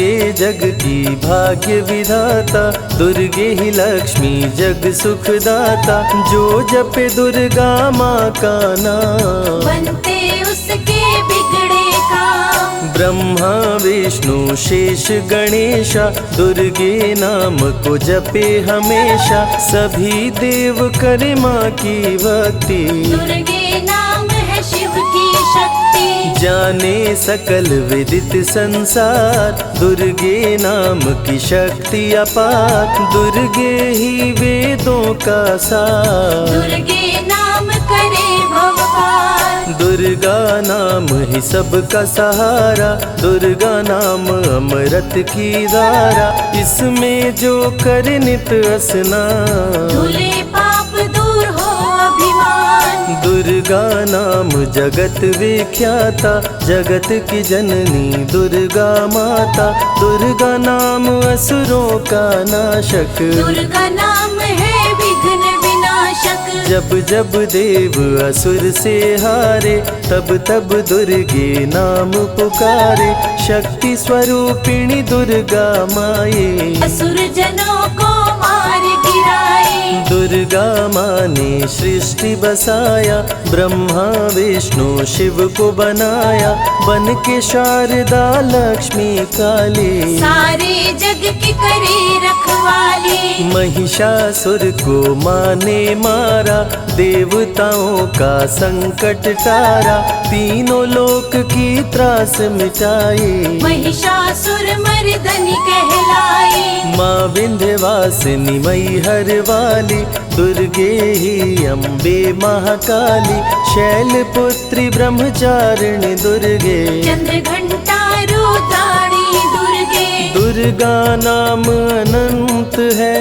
दुर्गे जग की भाग्य विधाता, दुर्गे ही लक्ष्मी जग सुखदाता। जो जपे दुर्गा माँ का नाम, बनते उसके बिगड़े काम। ब्रह्मा विष्णु शेष गणेशा, दुर्गे नाम को जपे हमेशा। सभी देव करे माँ की भक्ति, दुर्गे नाम है शिव की शक्ति। जाने सकल विदित संसार, दुर्गे नाम की शक्ति अपार। दुर्गे ही वेदों का सार, दुर्गे नाम करे भव पार। दुर्गा नाम ही सबका सहारा, दुर्गा नाम अमृत की धारा। इसमें जो करे नित स्नान, धुले पाप दूर हो अभिमान। दुर्गा नाम जगत विख्याता, जगत की जननी दुर्गा माता। दुर्गा नाम असुरों का नाशक, दुर्गा नाम है विघ्न विनाशक। जब जब देव असुर से हारे, तब तब दुर्गे नाम पुकारे। शक्ति स्वरूपिणी दुर्गा माये, असुर जनों को मार गिराए। दुर्गा माँ ने सृष्टि बसाया, ब्रह्मा विष्णु शिव को बनाया। बन के शारदा लक्ष्मी काली, सारे जग की करे रखवाली। महिषासुर को माँ ने मारा, देवताओं का संकट टारा। तीनों लोक की त्रास मिटाई, महिषासुर मर्दनी कहलाई। माँ विंध्यवासिनी मैहर वाली, दुर्गे ही अम्बे महाकाली। शैलपुत्री ब्रह्मचारिणी दुर्गे, चंद्र घंटा रुद्राणी दुर्गे। दुर्गा नाम अनंत है,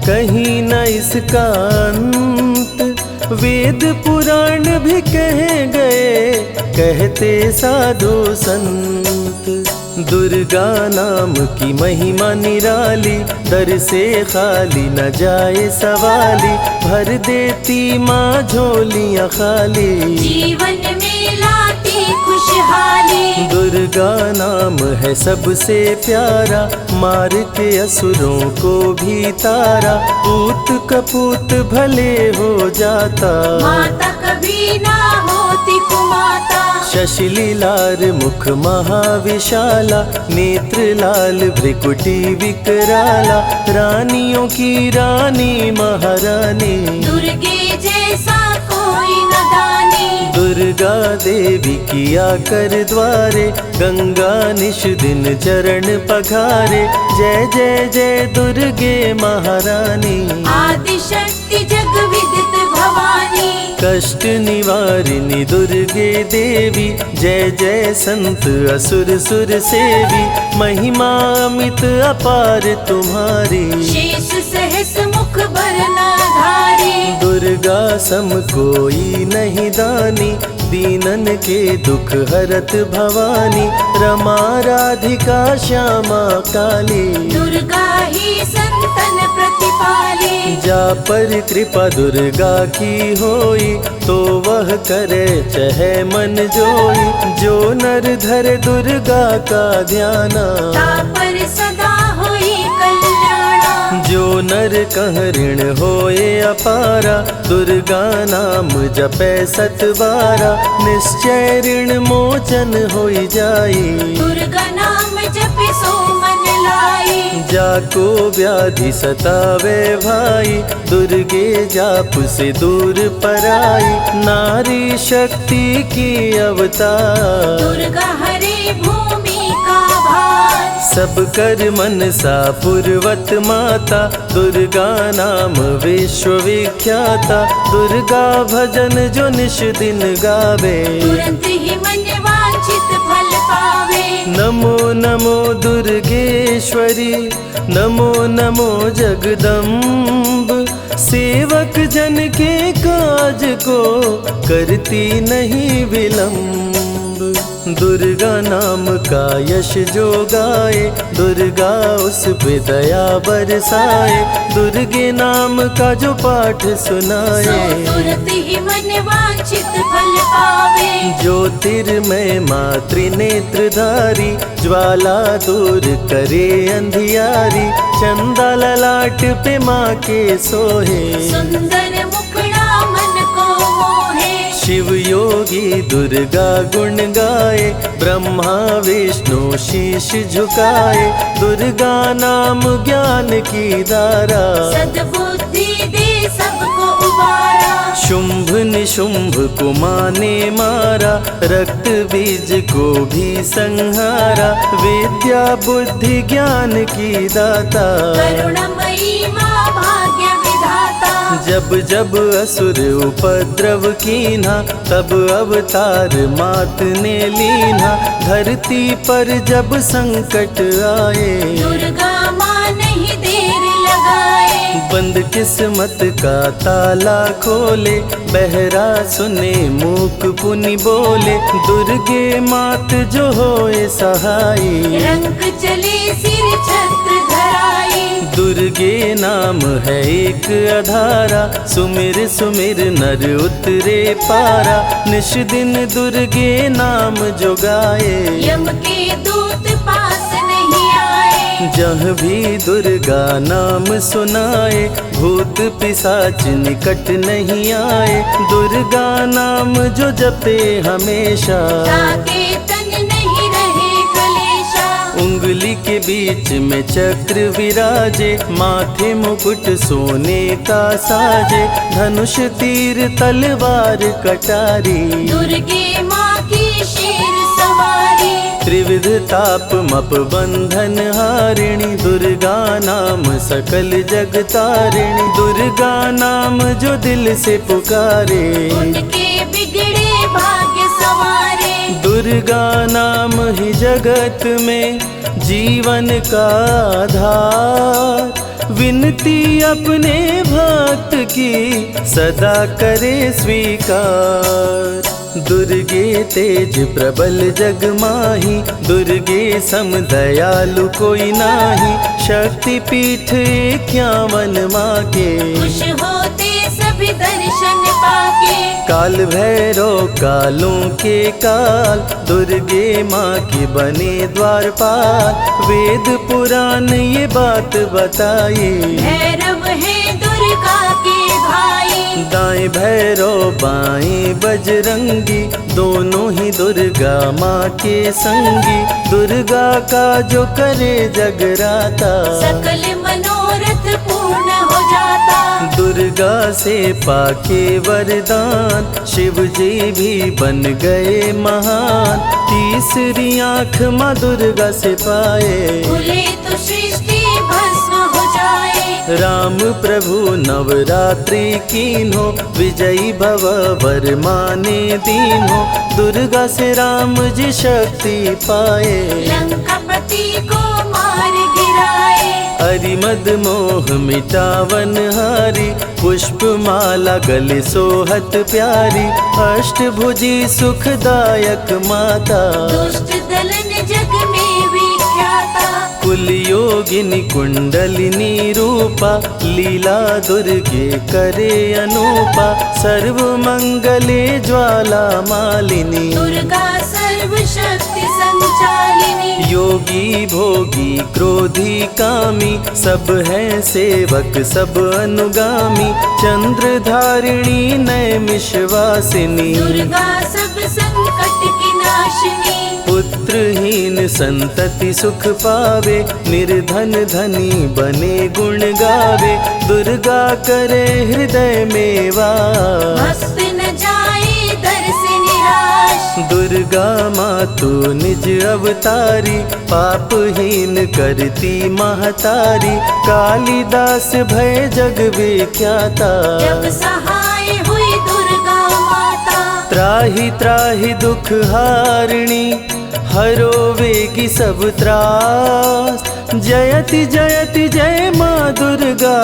कहीं न इसका अंत। वेद पुराण भी कह गए, कहते साधु संत। दुर्गा नाम की महिमा निराली, दर से खाली न जाए सवाली। भर देती माँ झोलियाँ खाली, जीवन में लाती खुशहाली। दुर्गा नाम है सबसे प्यारा, मार के असुरों को भी तारा। पूत कपूत भले हो जाता, माता कभी ना होती कुमाता। शशिलीलार मुख महाविशाला, नेत्र लाल भ्रिकुटी विकराला। रानियों की रानी महारानी, दुर्गे जैसा कोई न दानी। दुर्गा देवी किया कर द्वारे, गंगा निश दिन चरण पखारे। जय जय जय दुर्गे महारानी, आदि शक्ति जग विदित भवानी। कष्ट निवारिणी दुर्गे देवी, जय जय संत असुर सुर सेवी। महिमा अमित अपार तुम्हारी, शेष सहस मुख बरनाधारी। दुर्गा सम कोई नहीं दानी, दीनन के दुख हरत भवानी। रमा राधिका श्यामा काली, दुर्गा ही संतन प्रतिपाली। जा पर कृपा दुर्गा की होई, तो वह करे चहे मन जोई। जो नर धरे दुर्गा का ध्याना, तापर सदा होई कल्याणा। जो नर कह ऋण होए अपारा, दुर्गा नाम जपे सतबारा। निश्चय ऋण मोचन होई जाई, दुर्गा नाम जपे सो मन लाई। जाको व्याधि सतावे भाई, दुर्गे जाप से दूर पराई। नारी शक्ति की अवतार, दुर्गा हरे भूमि का भार। सब कर मनसा पूर्वत माता, दुर्गा नाम विश्व विख्याता। दुर्गा भजन जो निश दिन गावे, तुरंत ही मन वांछित फल पावे। नमो नमो दुर्गेश्वरी, नमो नमो जगदम्ब। सेवक जन के काज को करती नहीं विलम्ब, दुर्गा नाम का यश जो गाए, दुर्गा उस पे दया बरसाए। दुर्गे नाम का जो पाठ सुनाए, तुरंत ही मन वांछित फल पावे। ज्योतिर्मय माँ त्रिनेत्रधारी, ज्वाला दूर करे अंधियारी। चंदा ललाट पे माँ के सोहे, सुंदर मुखड़ा मन को मोहे। शिव योगी दुर्गा गुण गाए, ब्रह्मा विष्णु शीश झुकाए। दुर्गा नाम ज्ञान की धारा, सद्बुद्धि दे सबको उबारा। शुंभ निशुंभ को माँ ने मारा, रक्त बीज को भी संहारा। विद्या बुद्धि ज्ञान की दाता, करुणमयी माँ भाग्य विधाता। जब जब असुर उपद्रव कीन्हा, तब अवतार मात ने लीन्हा। धरती पर जब संकट आए, दुर्गा माँ नहीं देर लगाए। बंद किस्मत का ताला खोले, बहरा सुने मूक पुनि बोले। दुर्गे मात जो होए सहाई, रंग चले सिर छत्र धराई। दुर्गे नाम है एक अधारा, सुमिर सुमिर नर उतरे पारा। निश दिन दुर्गे नाम जो गाए, यम के दूत पास नहीं आए। जहाँ भी दुर्गा नाम सुनाए, भूत पिशाच निकट नहीं आए। दुर्गा नाम जो जपे हमेशा, ताके तन नहीं रहे कलेशा। उंगली के बीच में चक्र विराजे, माथे मुकुट सोने का साजे। धनुष तीर तलवार कटारी, दुर्गे माँ की शेर सवारी। त्रिविध ताप मप बंधन हारिणी, दुर्गा नाम सकल जग तारिणी। दुर्गा नाम जो दिल से पुकारे, उनके बिगड़े भाग्य सवारे। दुर्गा नाम ही जगत में जीवन का आधार। विनती अपने भक्त की सदा करे स्वीकार। दुर्गे तेज प्रबल जग माही, दुर्गे सम दयालु कोई नाही। शक्ति पीठ 51 माँ के, खुश होते सभी दर्शन पाके। काल भैरव कालों के काल, दुर्गे माँ के बने द्वारपाल। वेद पुराण ये बात बताए, भैरव है दुर्गा के भाई। दाएं भैरव बाएं बजरंगी, दोनों ही दुर्गा माँ के संगी। दुर्गा का जो करे जगराता, सकल मनोरथ पूर्ण हो जाता। दुर्गा से पाके वरदान, शिव जी भी बन गए महान। तीसरी आँख माँ दुर्गा से पाए, खुले तो सृष्टि भस्म हो जाए। राम प्रभु नवरात्रि कीन्हो, विजयी भव वर माने दीन्हो। दुर्गा से राम जी शक्ति पाए, लंकापति को मार गिराए। अरिमद मोह मिटावन हारी, पुष्प माला गले सोहत प्यारी। अष्टभुजी सुखदायक माता, दुष्ट दलन जग में विख्याता। कुल योगिनी कुंडलिनी रूपा, लीला दुर्गे करे अनूपा। सर्व मंगले ज्वाला मालिनी, दुर्गा सर्वशक्ति संचालिनी। योगी भोगी क्रोधी कामी, सब है सेवक सब अनुगामी। चंद्र धारिणी नैमिषवासिनी, दुर्गा सब संकट की नाशिनी। पुत्रहीन संतति सुख पावे, निर्धन धनी बने गुण गावे। दुर्गा करे हृदय में वास, भक्त न जाए दर से निराश। दुर्गा माँ तू निज अवतारी, पापहीन करती महतारी। कालिदास भय जग विख्याता, जब सहाय हुई दुर्गा माता। त्राहि त्राहि दुख हारिणी, हरो वेगी सब त्रास। जयति जयति जय माँ दुर्गा,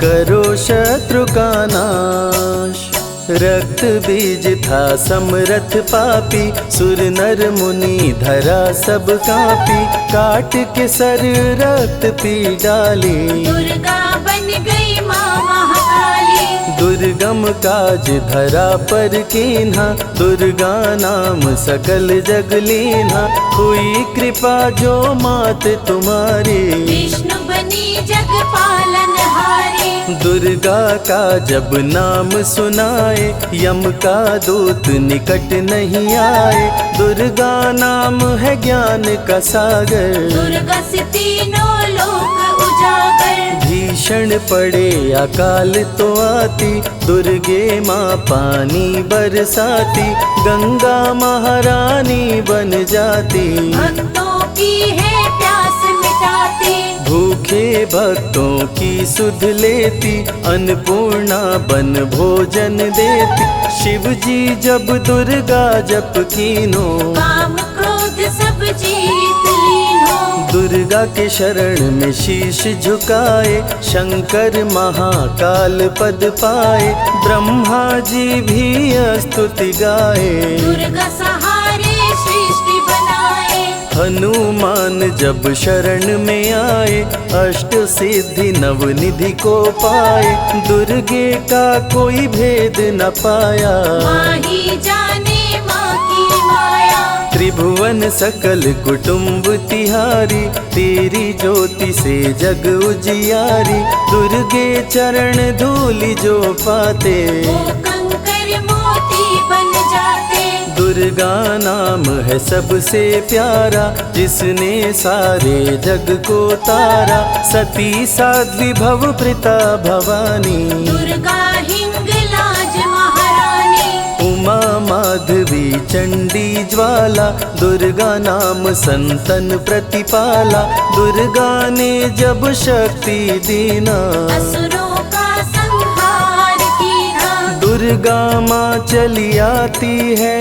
करो शत्रु का नाश। रक्त बीज था समरथ पापी, सुर नर मुनि धरा सब कापी, काट के सर रक्त पी डाली, दुर्गा बन गई माँ महाकाली। दुर्गम काज धरा पर कीन्हा, दुर्गा नाम सकल जग लीन्हा, हुई कृपा जो मात तुम्हारी, विष्णु बनी जग पालन हारी। दुर्गा का जब नाम सुनाए, यम का दूत निकट नहीं आए, दुर्गा नाम है ज्ञान का सागर, दुर्गा से तीनों लोक उजागर। भीषण पड़े अकाल तो आती, दुर्गे माँ पानी बरसाती, गंगा महारानी बन जाती, भक्तों की है प्यास मिटाती, भूखे भक्तों की सुध लेती, अन्नपूर्णा बन भोजन देती, शिव जी जब दुर्गा जप कीनो, काम क्रोध सब जीत लीनो। दुर्गा के शरण में शीश झुकाए, शंकर महाकाल पद पाए, ब्रह्मा जी भी स्तुति गाए, दुर्गा सहारे सृष्टि बनाए, हनुमान जब शरण में आए, अष्ट सिद्धि नवनिधि को पाए, दुर्गे का कोई भेद न पाया, माँ ही जाने माँ की माया। त्रिभुवन सकल कुटुंब तिहारी, तेरी ज्योति से जग उजियारी, दुर्गे चरण धूलि जो पाते, वो कंकर मोती बन जाते, दुर्गा नाम है सबसे प्यारा, जिसने सारे जग को तारा, सती साध्वी भव प्रीता भवानी, दुर्गा हिंगलाज महारानी, उमा माधवी चंडी ज्वाला, दुर्गा नाम संतन प्रतिपाला, दुर्गा ने जब शक्ति दीना, असुरों का संहार कीना, दुर्गा माँ चली आती है,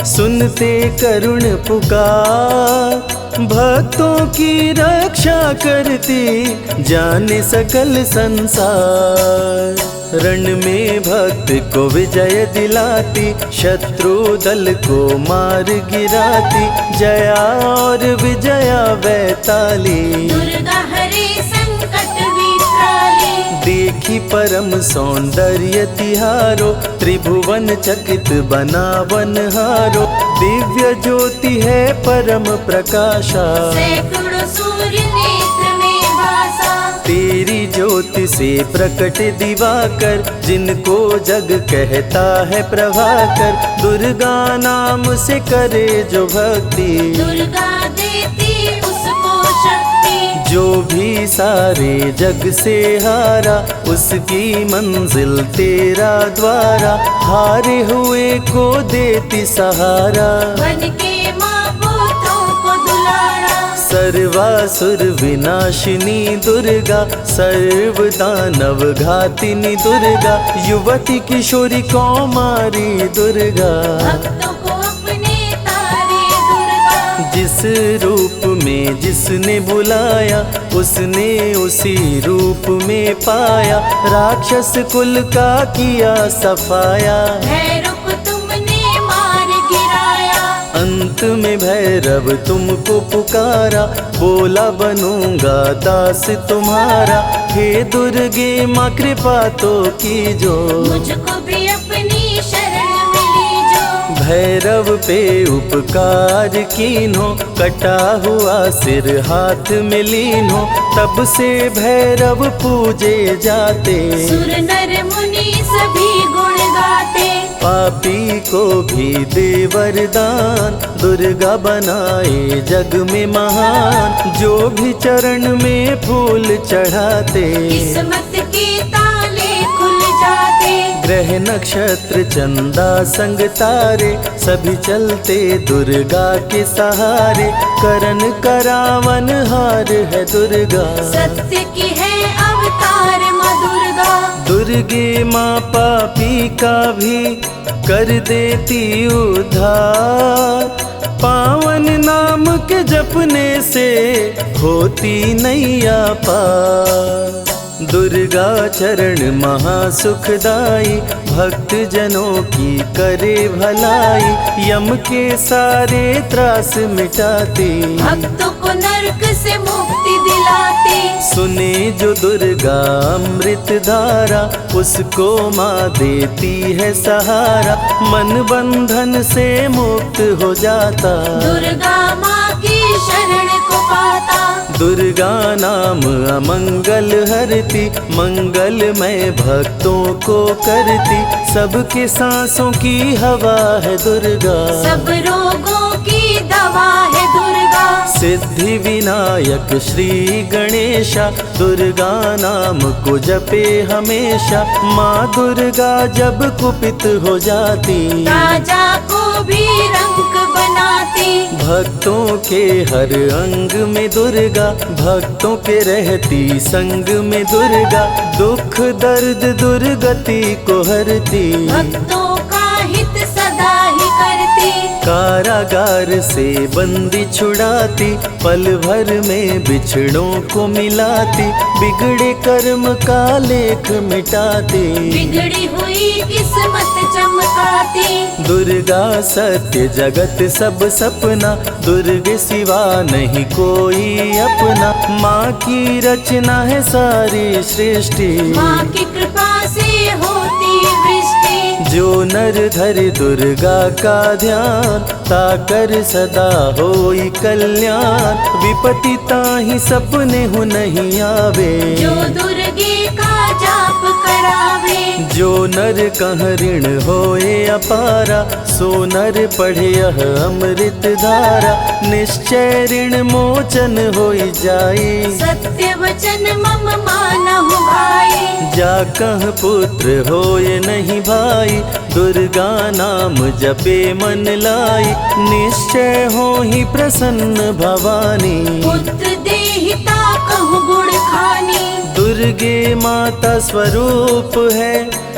सुनते करुण पुकार, भक्तों की रक्षा करती, जाने सकल संसार, रण में भक्त को विजय दिलाती, शत्रु दल को मार गिराती, जया और विजया वैताली, दुर्गा हरे संकट विकराली, देखी परम सौंदर्य तिहारो, त्रिभुवन चकित बनावन हारो, दिव्य ज्योति है परम प्रकाशा, सैकड़ों सूर्य नेत्र में भासा, तेरी ज्योति से प्रकट दिवाकर, जिनको जग कहता है प्रभाकर, दुर्गा नाम से करे जो भक्ति, दुर्गा देती उसको शक्ति, जो भी सारे जग से हारा, उसकी मंजिल तेरा द्वारा, हारे हुए को देती सहारा, बन के माँ पुत्रों को दुलारा, सर्वासुर विनाशिनी दुर्गा, सर्व दानव घातिनी दुर्गा, युवती किशोरी कौमारी दुर्गा, भक्तों को अपने तारे दुर्गा, जिस रूप में जिसने बुलाया, उसने उसी रूप में पाया, राक्षस कुल का किया सफाया, भैरव तुमने मार गिराया, अंत में भैरव तुमको पुकारा, बोला बनूंगा दास तुम्हारा, हे दुर्गे माँ कृपा तो कीजो, मुझको भी अपनी शरण में लीजो, भैरव पे उपकार कीन्हो, कटा हुआ सिर हाथ में लीन्हो, तब से भैरव पूजे जाते, सुर नर मुनि सभी गुण गाते, पापी को भी दे वरदान, दुर्गा बनाए जग में महान, जो भी चरण में फूल चढ़ाते, किस्मत के ताले खुल जाते, ग्रह नक्षत्र चंदा संग तारे, सभी चलते दुर्गा के सहारे, करन करावन हार है दुर्गा, सत्य की है अवतार माँ दुर्गा, दुर्गे माँ पापी का भी कर देती उद्धार, पावन नाम के जपने से होती नैया पार, दुर्गा दुर्गा चरण महासुखदाई, भक्त जनों की करे भलाई, यम के सारे त्रास मिटाती, भक्तों को नरक से मुक्ति दिलाती। सुने जो दुर्गा अमृत धारा, उसको माँ देती है सहारा, मन बंधन से मुक्त हो जाता, दुर्गा माँ की शरण को पाता। दुर्गा नाम अमंगल हरती, मंगलमय भक्तों को करती, सबके सांसों की हवा है दुर्गा, सब रोगों की दवा है दुर्गा। सिद्धि विनायक श्री गणेशा, दुर्गा नाम को जपे हमेशा, माँ दुर्गा जब कुपित हो जाती, राजा को भी रंग बनाती। भक्तों के हर अंग में दुर्गा, भक्तों के रहती संग में दुर्गा, दुख दर्द दुर्गति को हरती, भक्तों का हित सदा ही करती। कारागार से बंदी छुड़ाती, पल भर में बिछड़ों को मिलाती, बिगड़े कर्म का लेख मिटाती, बिगड़ी हुई किस्मत चमकाती। दुर्गा सत्य जगत सब सपना, दुर्गे सिवा नहीं कोई अपना, माँ की रचना है सारी सृष्टि, माँ की कृपा से होती वृष्टि। जो नर धरे दुर्गा का ध्यान, ताकर सदा होई कल्याण, विपत्ति ताहि सपने हो नहीं आवे, जो दुर्गे का जाप करावे। जो नर कह ऋण होए अपारा, सो नर पढ़े यह अमृत धारा, निश्चय ऋण मोचन होई जाए, सत्य वचन मम मानहु भाई। जा कह पुत्र होए नहीं भाई, दुर्गा नाम जपे मन लाई, निश्चय हो ही प्रसन्न भवानी, पुत्र देहिता कहु गुण खानी। दुर्गे माता स्वरूप है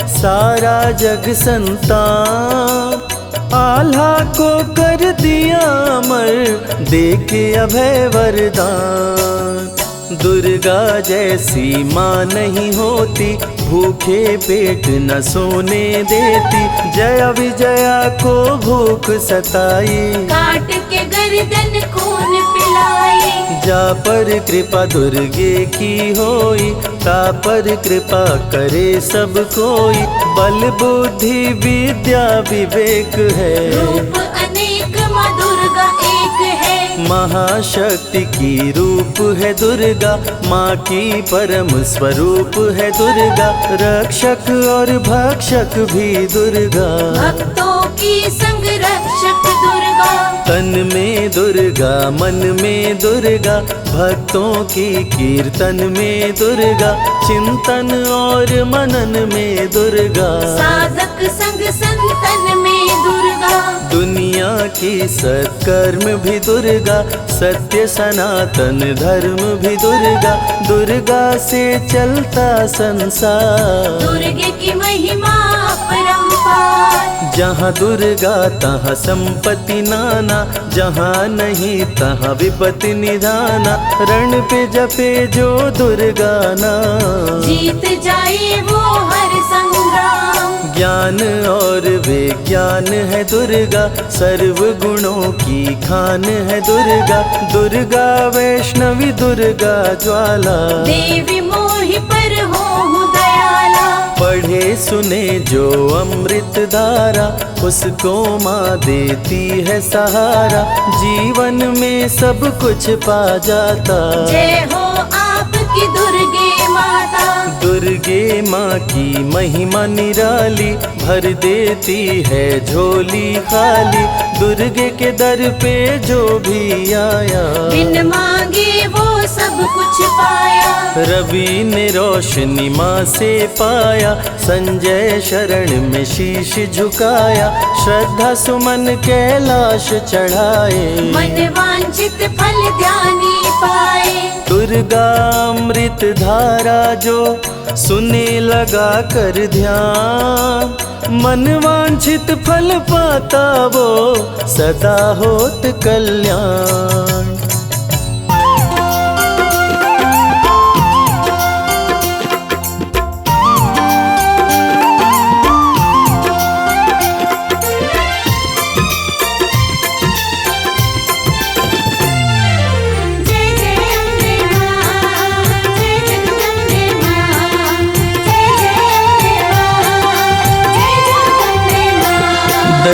सारा जग संतान, आल्हा को कर दिया अमर, देके अभय वरदान, दुर्गा जैसी माँ नहीं होती, भूखे पेट न सोने देती, जया विजया को भूख सताई, काट के गर्दन खून पिलाई। जा पर कृपा दुर्गे की होई, ता पर कृपा करे सब कोई, बल बुद्धि विद्या विवेक है, रूप अनेक माँ दुर्गा एक है। महाशक्ति की रूप है दुर्गा, माँ की परम स्वरूप है दुर्गा, रक्षक और भक्षक भी दुर्गा, भक्तों की संग रक्षक दुर्गा। तन में दुर्गा मन में दुर्गा, भक्तों की कीर्तन में दुर्गा, चिंतन और मनन में दुर्गा, साधक संग संतन में दुर्गा। दुनिया की सत्कर्म भी दुर्गा, सत्य सनातन धर्म भी दुर्गा, दुर्गा से चलता संसार, दुर्गे की महिमा अपरंपार। जहाँ दुर्गा तहाँ संपत्ति नाना, जहाँ नहीं तहाँ विपत्ति निधाना, रण पे जपे जो दुर्गा नाम, जीत जाए वो हर संग्राम। ज्ञान और विज्ञान है दुर्गा, सर्व गुणों की खान है दुर्गा, दुर्गा वैष्णवी दुर्गा ज्वाला, देवी मोहि पर हो दयाला। पढ़े सुने जो अमृत धारा, उसको माँ देती है सहारा, जीवन में सब कुछ पा जाता, जय हो आपकी दुर्गे माता। दुर्गे माँ की महिमा निराली, भर देती है झोली खाली, दुर्गे के दर पे जो भी आया, बिन मांगे वो सब कुछ पाया। रवि ने रोशनी माँ से पाया, संजय शरण में शीश झुकाया, श्रद्धा सुमन कैलाश चढ़ाए, मन वांछित फल ध्यानी पाए। दुर्गा अमृत धारा जो सुने लगा कर ध्यान, मन वांछित फल पाता वो सदा होत कल्याण।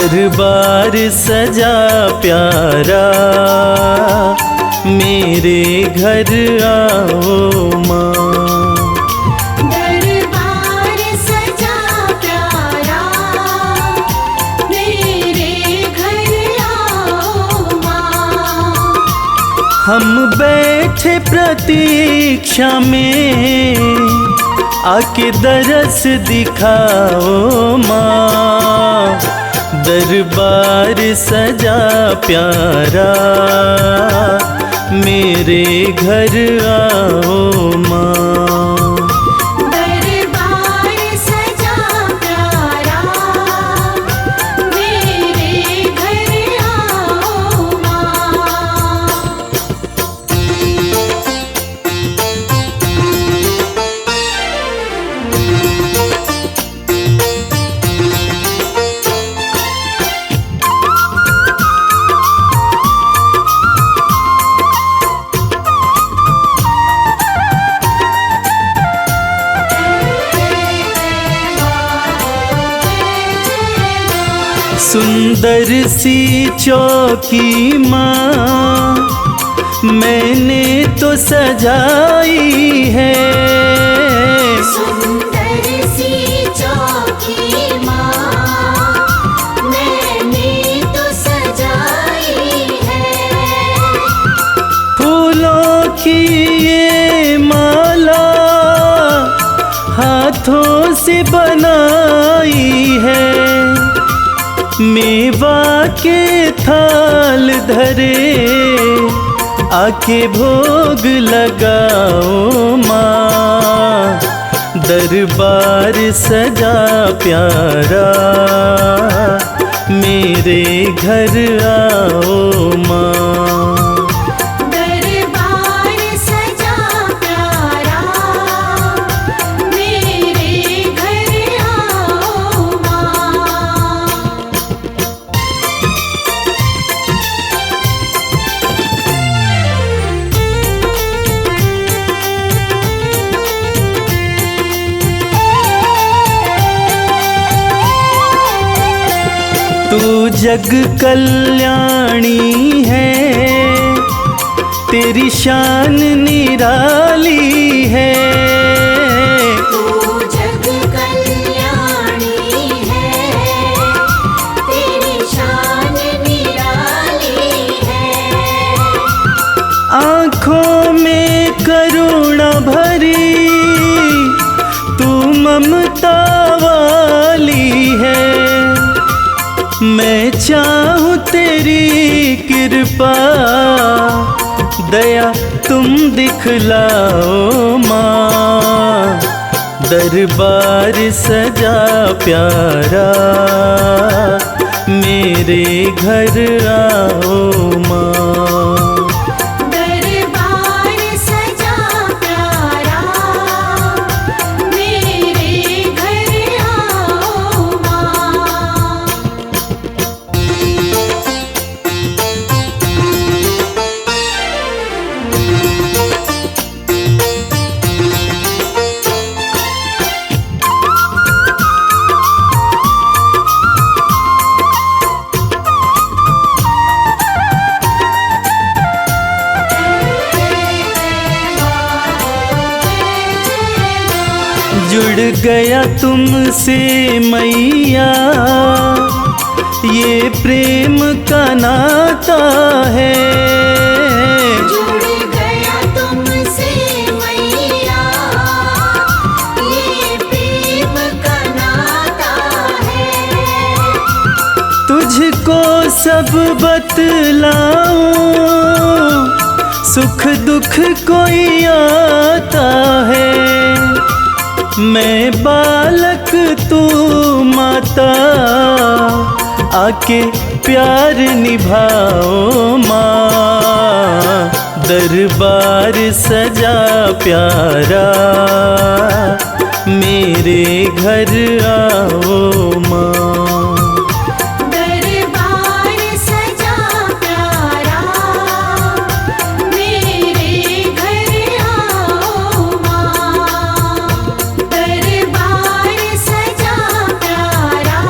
दरबार सजा प्यारा, मेरे घर आओ माँ। दरबार सजा प्यारा, मेरे घर आओ माँ। हम बैठे प्रतीक्षा में, आके दरस दिखाओ माँ। दरबार सजा प्यारा, मेरे घर आओ माँ। दरबार सजा प्यारा, मेरे घर आओ माँ। सुंदर सी चौकी माँ, मैंने तो सजाई है। सुंदर सी चौकी माँ, मैंने तो सजाई है। फूलों की ये माला हाथों से बनाई है। मेवा के थाल धरे, आके भोग लगाओ माँ। दरबार सजा प्यारा, मेरे घर आओ माँ। दरबार सजा प्यारा, मेरे घर आओ माँ। तू जग कल्याणी है, तेरी शान निराली है। तू जग कल्याणी है, तेरी शान निराली है। आँखों में करुणा भरी, तू ममता वाली है। मैं चाहूँ तेरी कृपा, दया तुम दिखलाओ माँ। दरबार सजा प्यारा, मेरे घर आओ माँ। दरबार सजा प्यारा, मेरे घर आओ माँ। जुड़ गया तुमसे मैया, ये प्रेम का नाता है। जुड़ गया तुमसे मैया, ये प्रेम का नाता है। तुझको सब बतलाऊं, सुख दुख कोई आता है। मैं बालक तू माता, आके प्यार निभाओ माँ। दरबार सजा प्यारा, मेरे घर आओ माँ। दरबार सजा प्यारा, मेरे घर आओ माँ। दरबार सजा प्यारा,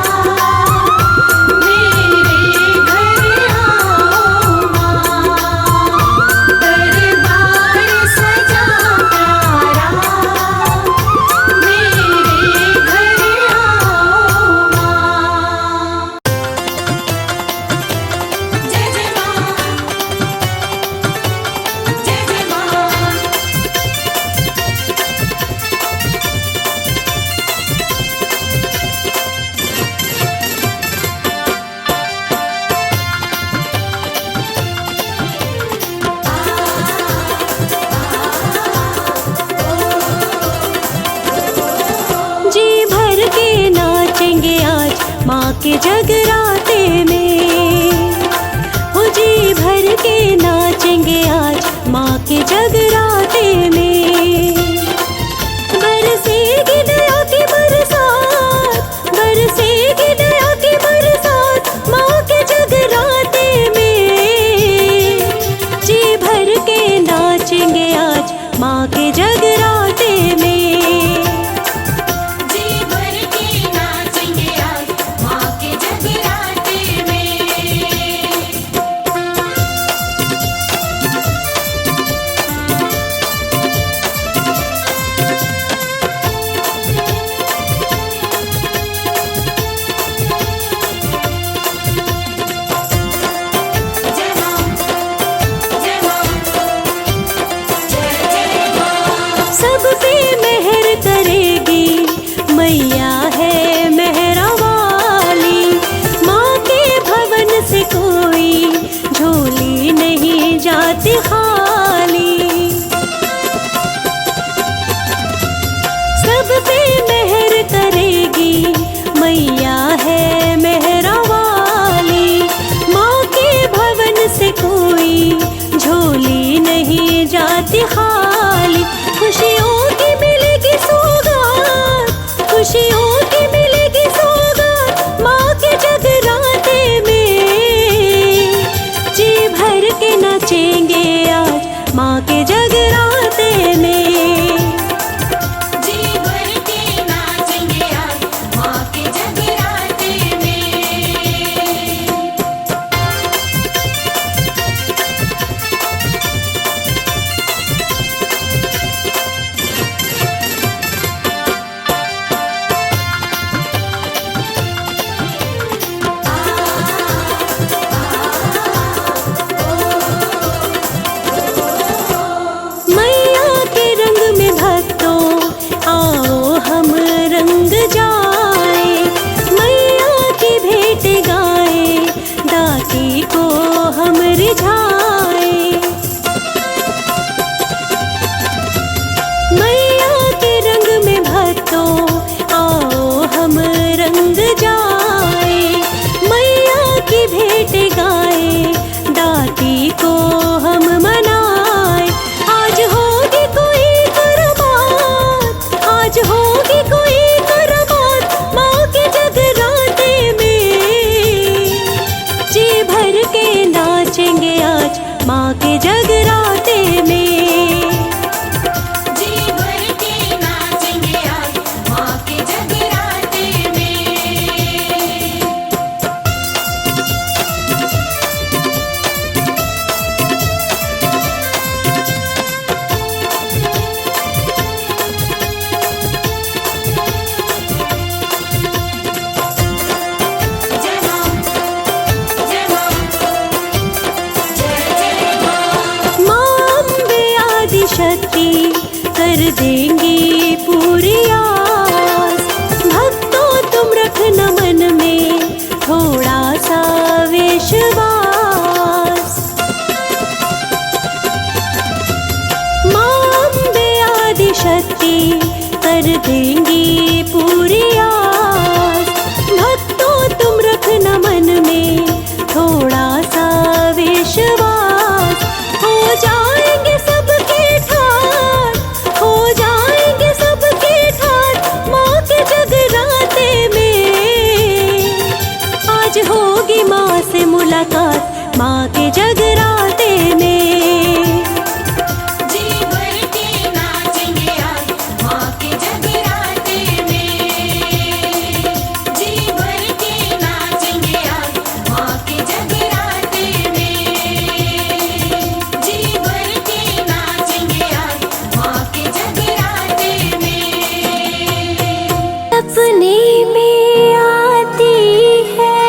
मेरे माँ के जगराते में। हो जी भर के नाचेंगे आज माँ के जगराते में। बरसेगी दया की बरसात, बरसेगी दया की बरसात माँ के जगराते में। जी भर के नाचेंगे आज माँ के जगराते में। जी भर के नाचेंगे आज माँ के जगराते में। जय माँ, जय माँ, जय जय माँ। सब पे मेहर करेगी मैया है मेहरा वाली। माँ के भवन से कोई झोली नहीं जाती खाली। सब पे मेहर करेगी मैया है मेहरा वाली। माँ के भवन से कोई झोली नहीं जाती खाली। खुशियों की मिलेगी सौगात, खुशियों की मिलेगी सौगात माँ के जगराते में। जी भर के नाचेंगे आज माँ के जगराते में। जी भर के नाचेंगे आज माँ के जगराते में। मैया के रंग में भक्तों आओ हम रंग जाए। मैया की भेंट गाए दाती को हम रिझाए। मैया के रंग में भक्तों आओ हम रंग जाए। मैया की भेंट गाए दाती को हम मनाए। आज होगी कोई करामात, आज होगी कोई करामात माँ के जगराते में। जी भर के नाचेंगे आज माँ के जगराते में। जी भर के नाचेंगे आज माँ के जगराते में। जय माँ, जय माँ, जय जय माँ। माँ अम्बे आदि शक्ति कर देंगी पूरी आस। भक्तों तुम रखना मन में थोड़ा सा विश्वास। माँ अम्बे आदि शक्ति कर देंगी पूरी आस। भक्तों तुम रखना मन में थोड़ा सा विश्वास। हो जाएंगे सबके ठाठ, हो जाएंगे सबके ठाठ माँ के जगराते में। आज होगी माँ से मुलाकात माँ के जगराते में। जी भर के नाचेंगे आज माँ के जगराते में। जी भर के नाचेंगे आज माँ के जगराते में। जी भर के नाचेंगे आज माँ के जगराते में। सपने में आती है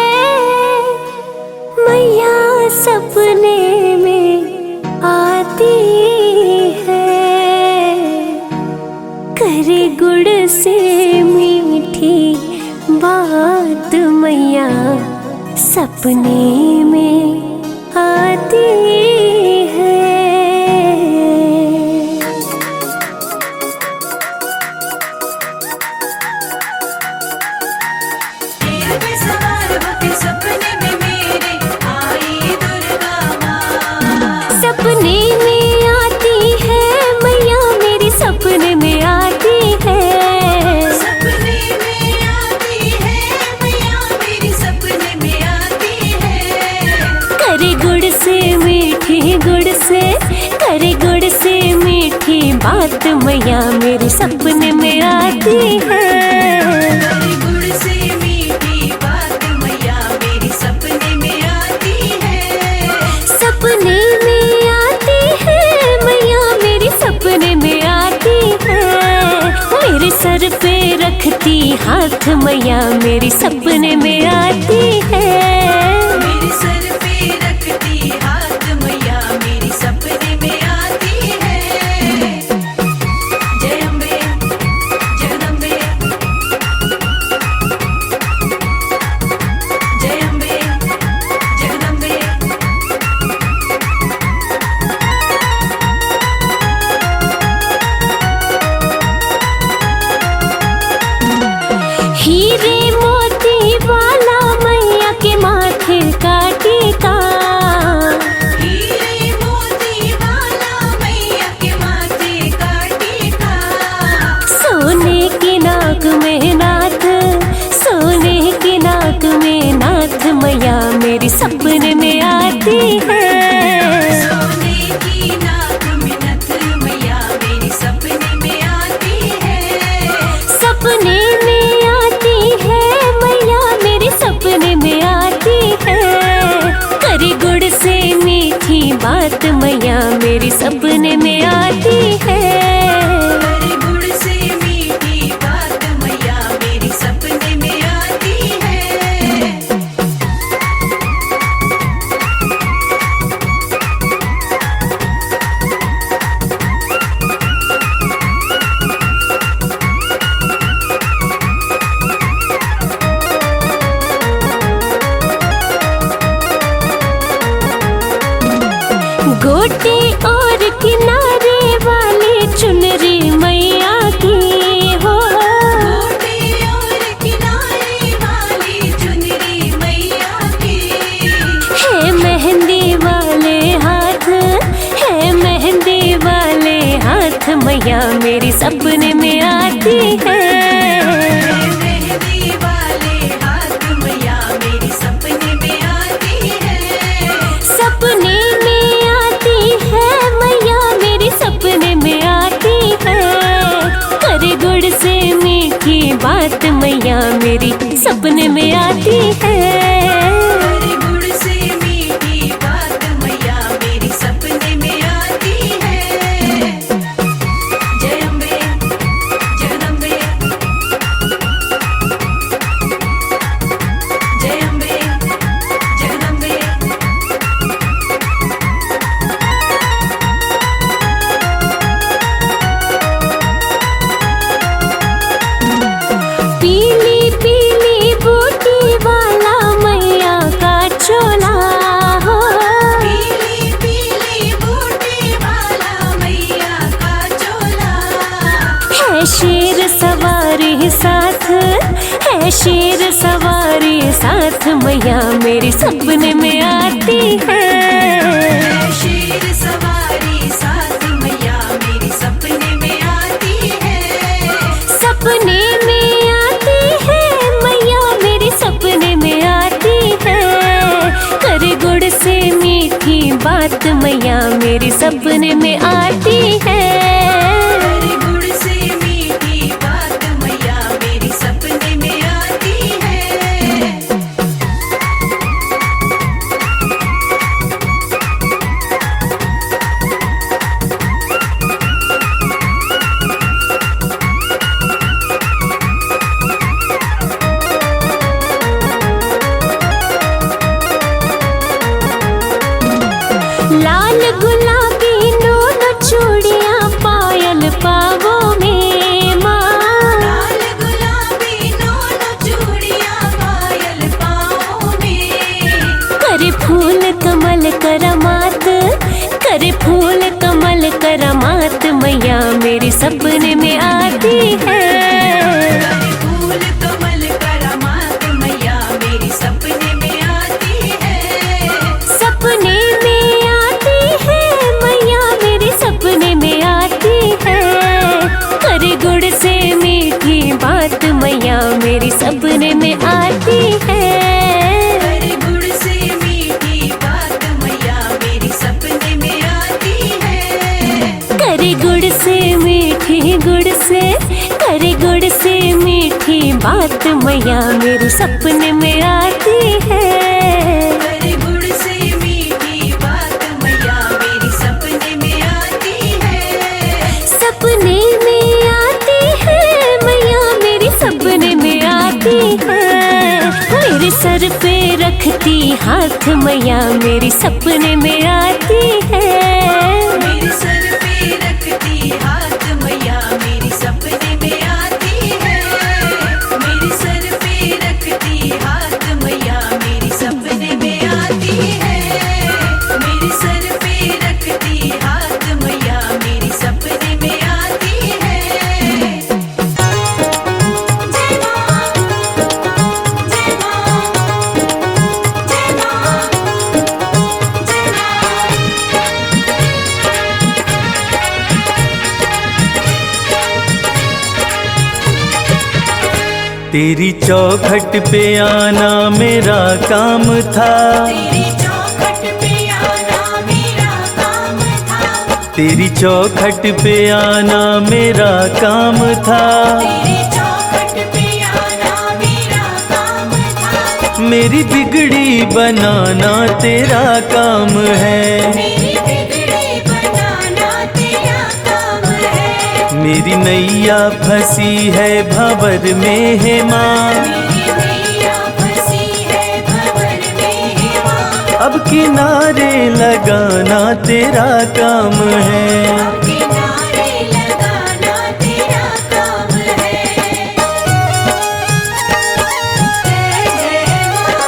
मैया, सपने में आती है। करे गुड़ से मीठी बात मैया सपने में आती है। तेरे पे सवार बात मैया मेरे सपने में आती है। गुड़ से मीठी बात मैया मेरी सपने में आती है। सपने में आती है मैया मेरी सपने में आती है। मेरे सर पे रखती हाथ मैया मेरी सपने में आती है। मेरे सर पे रखती हाथ मैया मेरी सपने में आती है। जय अम्बे जगदम्बे, जय अम्बे जगदम्बे। हीरे मोती वाला मैया के माथे का टीका। हीरे मोती वाला मैया के माथे का टीका। सोने की नाक में नाथ, सोने की नाक में नाथ मैया मेरी सपने में आती है। सोने की नाक में नथ मैया मेरी सपने में आती है। सपने में आती है मैया मेरे सपने में आती है। करी गुड़ से मीठी बात मैया मेरी सपने में आती है। हरे गुड़ से मीठी बात मैया मेरी सपने में आती है। गोटे और किनारे वाली चुनरी मैया की हो। गोटे और किनारे वाली चुनरी मैया की। है मेहंदी वाले हाथ, है मेहंदी वाले हाथ मैया मेरी सपने में आती है। मेहंदी वाले हाथ मैया मेरी सपने में आती है। सपने में आती है मैया मेरी सपने में आती है। करे गुड़ से मीठी बात मैया मेरी सपने में आती है। हरे गुड़ से मीठी बात मैया मेरी सपने में आती है। जय अम्बे जगदम्बे, जय अम्बे जगदम्बे। पीली पीली बूटी वाला मैया का चोला हो। पीली पीली बूटी वाला मैया का चोला। है शेर सवारी साथ, है शेर सवारी साथ मैया मेरी सपने में आती है। शेर सवारी साथ मैया मेरी सपने में आती है। सपने में आती है मैया मेरी सपने में आती है। करे गुड़ से मीठी बात मैया मेरी सपने में आती है। हरे गुड़ से मीठी बात मैया मेरी सपने में आती है। लाल गुलाबी दोनों चूड़ियां पायल पावों में माँ। लाल गुलाबी दोनों चूड़ियां पायल पाँव में। करे फूल कमल करामात, करे फूल कमल करामात मैया मेरी सपने में आती है। फूल कमल करामात मैया मेरी सपने में आती है। सपने में आती है मैया मेरी सपने में आती है। करे गुड़ से मीठी बात मैया मेरी सपने में आती है। हरे गुड़ से मीठी बात मैया मेरी सपने में आती है। करे गुड़ से मीठी गुड़ से मीठी बात मैया मेरे सपने में आती है। करे गुड़ से मीठी बात मैया मेरी सपने में आती है। सपने में आती है मैया मेरी सपने में आती है। मेरे सर पे रखती हाथ मैया मेरी सपने में आती है। मेरे सर पे रखती हाथ मैया मेरी सपने में आती है। मेरे सर पे रखती हाथ मैया मेरी सपने में आती है। मेरे सर पे रखती हाथ मैया मेरी सपने में आती है। जय मां, जय मां, जय मां, जय मां। तेरी चौखट पे आना मेरा काम था। तेरी चौखट पे आना मेरा काम था। तेरी चौखट पे आना मेरा काम था। तेरी चौखट पे आना मेरा काम था। मेरी बिगड़ी बनाना तेरा काम है। मेरी बिगड़ी बनाना तेरा काम है। मेरी नैया फंसी है भंवर में है माँ। मेरी नैया फंसी है भंवर में है माँ। अब किनारे लगाना तेरा काम है। किनारे लगाना तेरा काम है। जय जय माँ,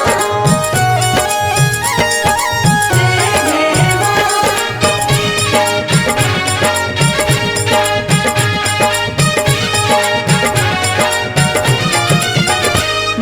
जय जय माँ।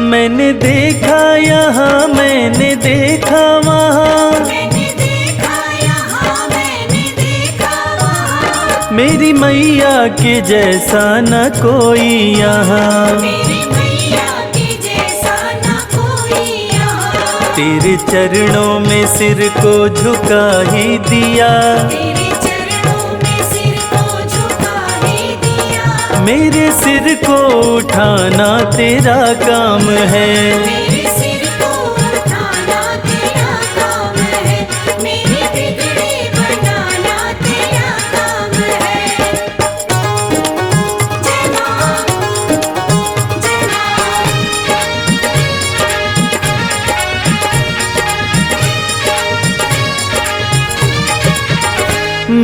मैंने देखा यहाँ मैंने देखा वहाँ। मैंने देखा यहाँ मैंने देखा वहाँ। मेरी मैया के जैसा न कोई यहाँ। मेरी मैया के जैसा न कोई यहाँ। तेरे चरणों में सिर को झुका ही दिया। तेरे चरणों में सिर को झुका ही दिया। मेरे सिर को उठाना तेरा काम है। मेरे सिर को उठाना तेरा काम है। मेरी बिगड़ी बनाना तेरा काम है। जय मां, जय मां।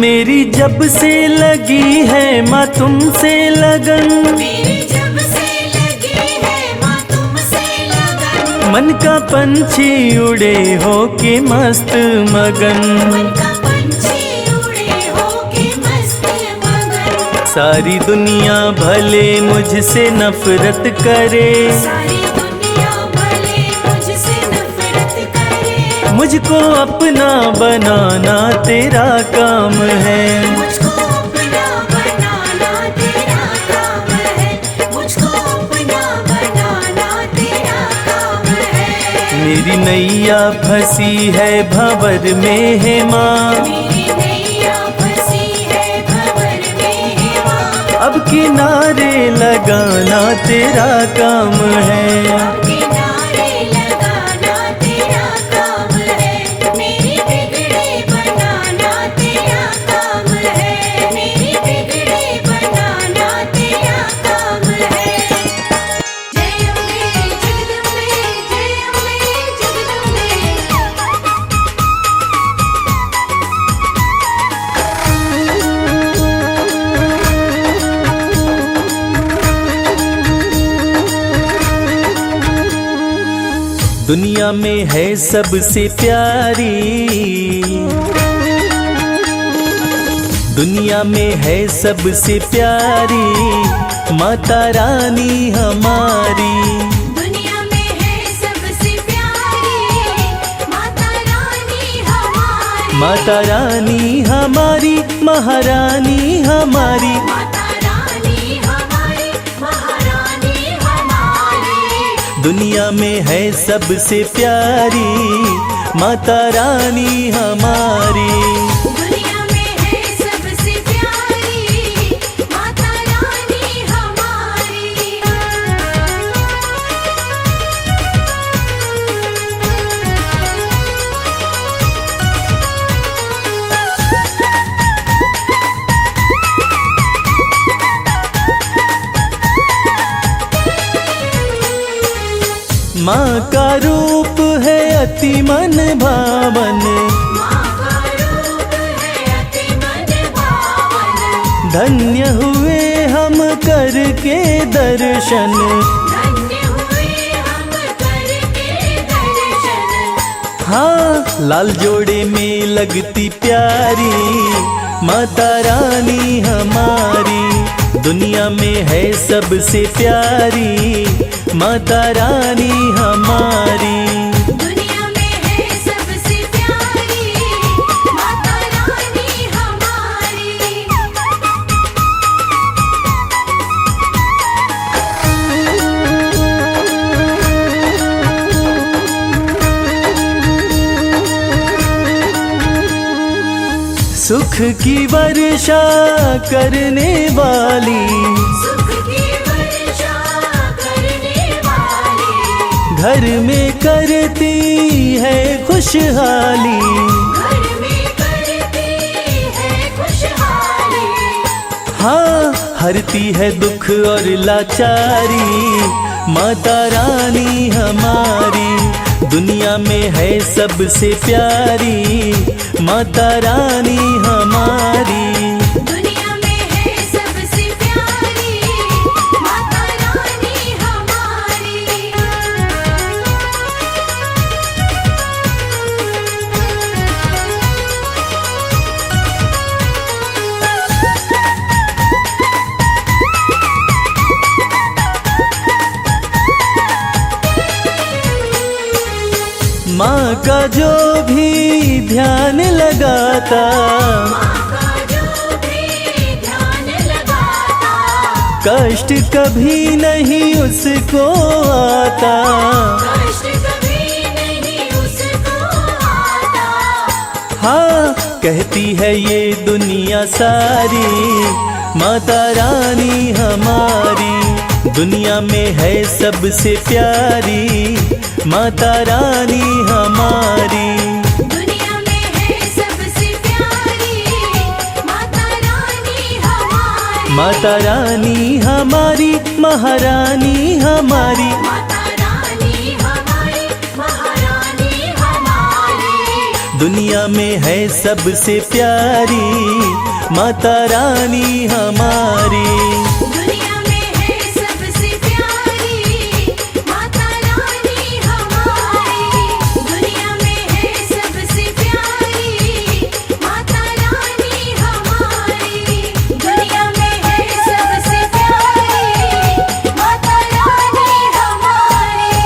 मेरी जब से लगी है माँ तुमसे लगन। मेरी जब से लगी है माँ तुमसे लगन। मन का पंछी उड़े हो के मस्त मगन। मन का पंछी उड़े होके मस्त मगन। सारी दुनिया भले मुझसे नफरत करे। सारी दुनिया भले मुझसे नफरत करे। मुझको अपना बनाना तेरा काम है। मुझको अपना बनाना तेरा काम है। मुझको अपना बनाना तेरा काम है। मेरी नैया फंसी है भंवर में है माँ। मेरी नैया फंसी है भंवर में है माँ। अब किनारे लगाना तेरा काम है। किनारे लगाना तेरा काम है। मेरी बिगड़ी बनाना तेरा काम है। मेरी बिगड़ी बनाना तेरा काम है। जय अम्बे जगदम्बे, जय अम्बे जगदम्बे। दुनिया में है सबसे प्यारी। दुनिया में है सबसे प्यारी माता रानी हमारी। दुनिया में है सबसे प्यारी माता रानी हमारी। माता रानी हमारी महारानी हमारी। माता रानी हमारी महारानी हमारी। दुनिया में है सबसे प्यारी माता रानी हमारी। दुनिया में है सबसे प्यारी माता रानी माँ का रूप है अति मन भावन, माँ का रूप है अति मन भावन। धन्य हुए हम करके दर्शन, धन्य हुए हम करके दर्शन। हाँ लाल जोड़े में लगती प्यारी माता रानी हमारी, दुनिया में है सबसे प्यारी माता रानी हमारी। दुनिया में है सबसे प्यारी माता रानी हमारी। सुख की वर्षा करने वाली, सुख की वर्षा करने वाली। घर में करती है खुशहाली, घर में करती है खुशहाली। हाँ हरती है दुख और लाचारी माता रानी हमारी, दुनिया में है सबसे प्यारी माता रानी हमारी। दुनिया में है सबसे प्यारी माता रानी हमारी। माँ का जो भी ध्यान लगाता, माँ का जो भी ध्यान लगाता। कष्ट कभी नहीं उसको आता, कष्ट कभी नहीं उसको आता। हाँ कहती है ये दुनिया सारी माता रानी हमारी, दुनिया में है सबसे प्यारी माता रानी हमारी। दुनिया में है सबसे प्यारी माता रानी हमारी। माता रानी हमारी महारानी हमारी, माता रानी हमारी महारानी हमारी। दुनिया में है सबसे प्यारी माता रानी हमारी। दुनिया में है सबसे प्यारी माता रानी हमारी। दुनिया में है सबसे प्यारी माता रानी हमारी। दुनिया में है सबसे प्यारी माता रानी हमारी।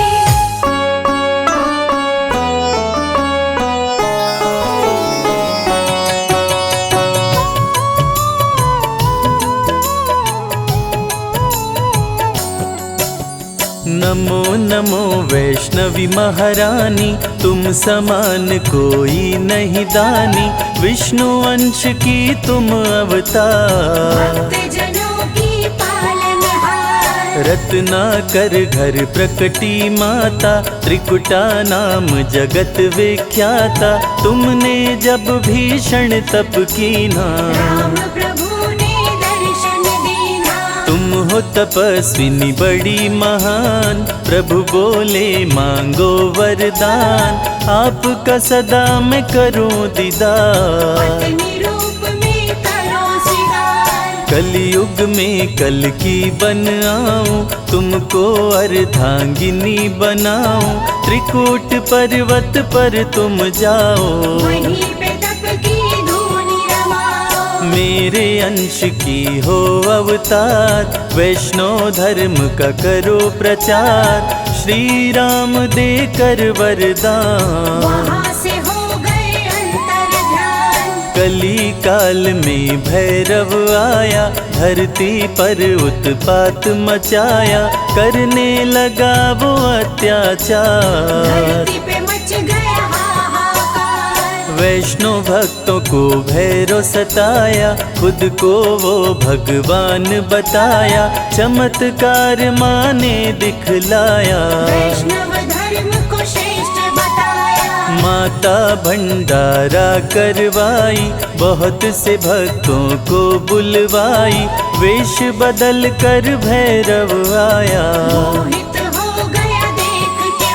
नमो नमो वैष्णवी महारानी, तुम समान कोई नहीं दानी, विष्णु अंश की तुम अवतार। भक्तजनों की पालनहार। रत्नाकर घर प्रकटी माता, त्रिकुटा नाम जगत विख्याता, तुमने जब भीषण तप कीना, राम प्रभु ने दर्शन दीना। तुम हो तपस्विनी बड़ी महान, प्रभु बोले मांगो वरदान, आपका सदा मैं करूं दीदार। पत्नी रूप में करो सिंगार। कलयुग में कल की बन आऊं, तुमको अर्धांगिनी बनाऊं, त्रिकूट पर्वत पर तुम जाओ, वहीं पे तप की धूनी रमाओ। मेरे अंश की हो अवतार, वैष्णव धर्म का करो प्रचार, श्री राम देकर वरदान। वहाँ से हो गए अंतर ध्यान। कली काल में भैरव आया, धरती पर उत्पात मचाया, करने लगा वो अत्याचार। धरती पे मच गया हाहाकार। वैष्णव भक्तों को भैरव सताया, खुद को वो भगवान बताया, चमत्कार माँ ने दिखलाया। वैष्णव धर्म को श्रेष्ठ बताया। माता भंडारा करवाई, बहुत से भक्तों को बुलवाई, वेश बदल कर भैरव आया। मोहित हो गया देख के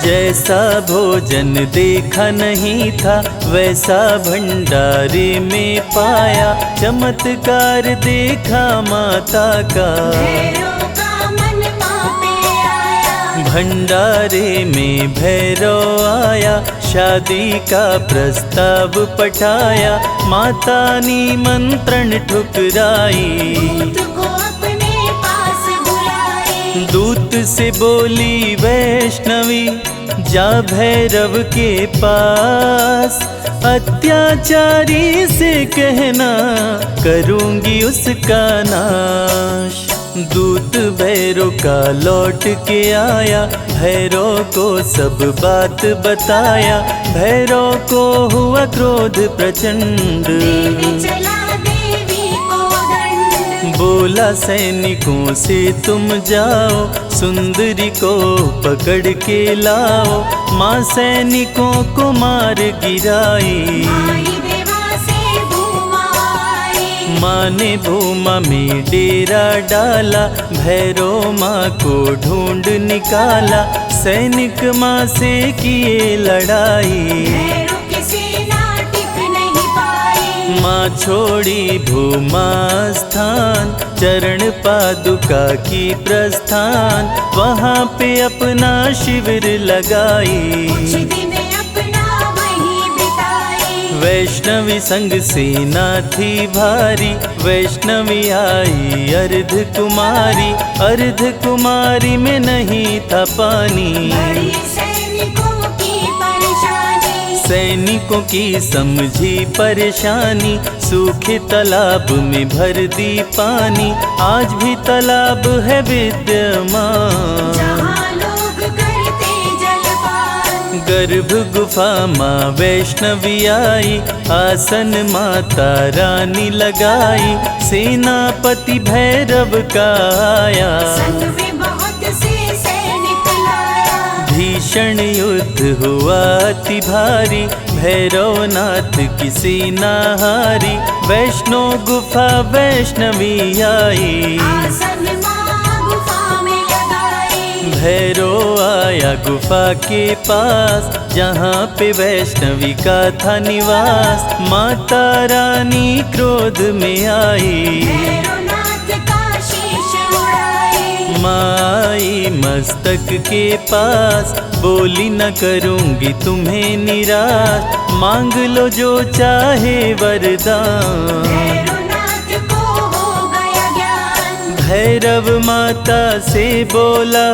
जैसा भोजन देखा नहीं था वैसा भंडारे में पाया, चमत्कार देखा माता का। भैरव का मन माँ पे आया, भंडारे में भैरव आया, शादी का प्रस्ताव पठाया, माता निमंत्रण ठुकराई। दूत को अपने पास बुलाई, दूत से बोली वैष्णवी, जा भैरव के पास, अत्याचारी से कहना करूंगी उसका नाश। दूत भैरव का लौट के आया, भैरव को सब बात बताया, भैरव को हुआ क्रोध प्रचंड। देने चला देवी को दंड, बोला सैनिकों से तुम जाओ, सुंदरी को पकड़ के लाओ, माँ सैनिकों को मार गिराई। आई देवा से भूमा आई, माँ ने भूमा में डेरा डाला, भैरव माँ को ढूंढ निकाला, सैनिक माँ से किए लड़ाई। भैरव की सेना टिक नहीं पाई, माँ छोड़ी भूमा स्थान, चरण पादुका की प्रस्थान, वहाँ पे अपना शिविर लगाई। कुछ दिन अपना वहीं बिताई, वैष्णवी संग सेना थी भारी, वैष्णवी आई अर्ध कुमारी, अर्ध कुमारी में नहीं था पानी। बड़ी सैनिकों की परेशानी, सैनिकों की समझी परेशानी, सूखे तालाब में भर दी पानी, आज भी तालाब है विद्यमान। जहाँ लोग करते जलपान, गर्भ गुफा माँ वैष्णवी आई, आसन माता रानी लगाई, सेनापति भैरव का आया। संग में बहुत से सैनिक लाया, भीषण युद्ध हुआ अति भारी, भैरवनाथ की सेना हारी, वैष्णो गुफा वैष्णवी आई। आसन माँ गुफा में लगाई, भैरव आया गुफा के पास, जहाँ पे वैष्णवी का था निवास, माता रानी क्रोध में आई। भैरवनाथ का शीश उड़ाई, माई मस्तक के पास, बोली न करूंगी तुम्हें निराश, मांग लो जो चाहे वरदान। भैरवनाथ को हो गया ज्ञान, भैरव माता से बोला,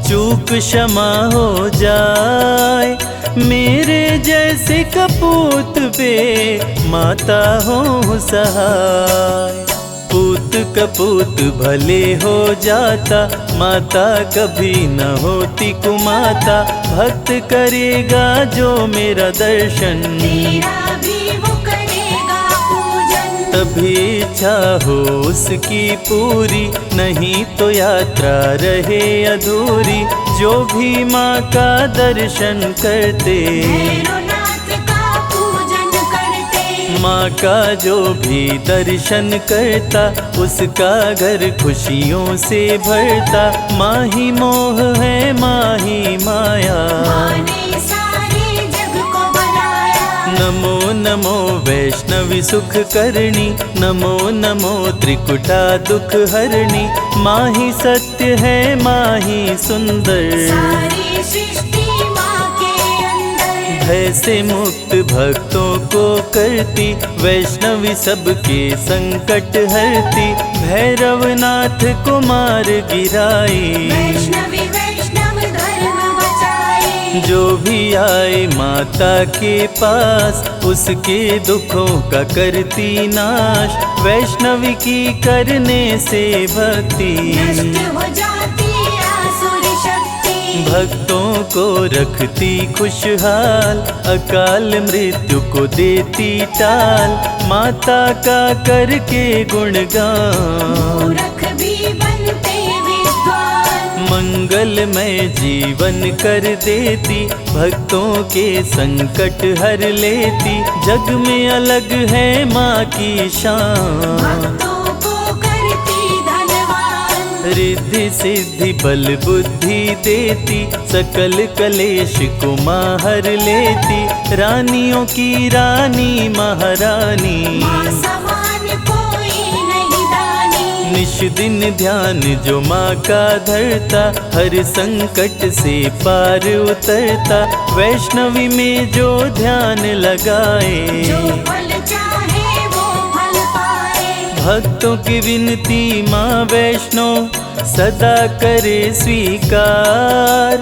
चूक क्षमा हो जाए, मेरे जैसे कपूत पे माता हो सहाय। पूत कपूत भले हो जाता, माता कभी न होती कुमाता, भक्त करेगा जो मेरा दर्शन, तेरा भी वो करेगा पूजन। तभी इच्छा हो उसकी पूरी, नहीं तो यात्रा रहे अधूरी, जो भी माँ का दर्शन करते, भैरवनाथ का पूजन करते, माँ का जो भी दर्शन करता, उसका घर खुशियों से भरता। माँ ही मोह है, माँ ही माया, माँ ने सारे जग को बनाया। नमो नमो वैष्णवी सुख करणी, नमो नमो त्रिकुटा दुख हरणी, माँ ही सत्य है, माँ ही सुंदर, सारी सृष्टि माँ के अंदर। भय से मुक्त भक्तों को करती, वैष्णवी सबके संकट हरती, भैरवनाथ को मार गिराई। वैष्णवी वैष्णव धर्म बचाई, जो भी आए माता के पास, उसके दुखों का करती नाश, वैष्णवी की करने से भक्ति, नष्ट हो जाती आसुर शक्ति। भक्तों को रखती खुशहाल, अकाल मृत्यु को देती टाल, माता का करके गुणगान। मूर्ख भी बनते विद्वान, मंगलमय जीवन कर देती, भक्तों के संकट हर लेती, जग में अलग है माँ की शान। भक्तों को करती धनवान, रिद्धि सिद्धि बल बुद्धि देती, सकल कलेश को माहर लेती, रानियों की रानी महारानी। माँ समान कोई नहीं दानी। निश दिन ध्यान जो माँ का धरता, हर संकट से पार उतरता, वैष्णवी में जो ध्यान लगाए, जो फल चाहे वो फल पाए। भक्तों की विनती माँ वैष्णो सदा करे स्वीकार,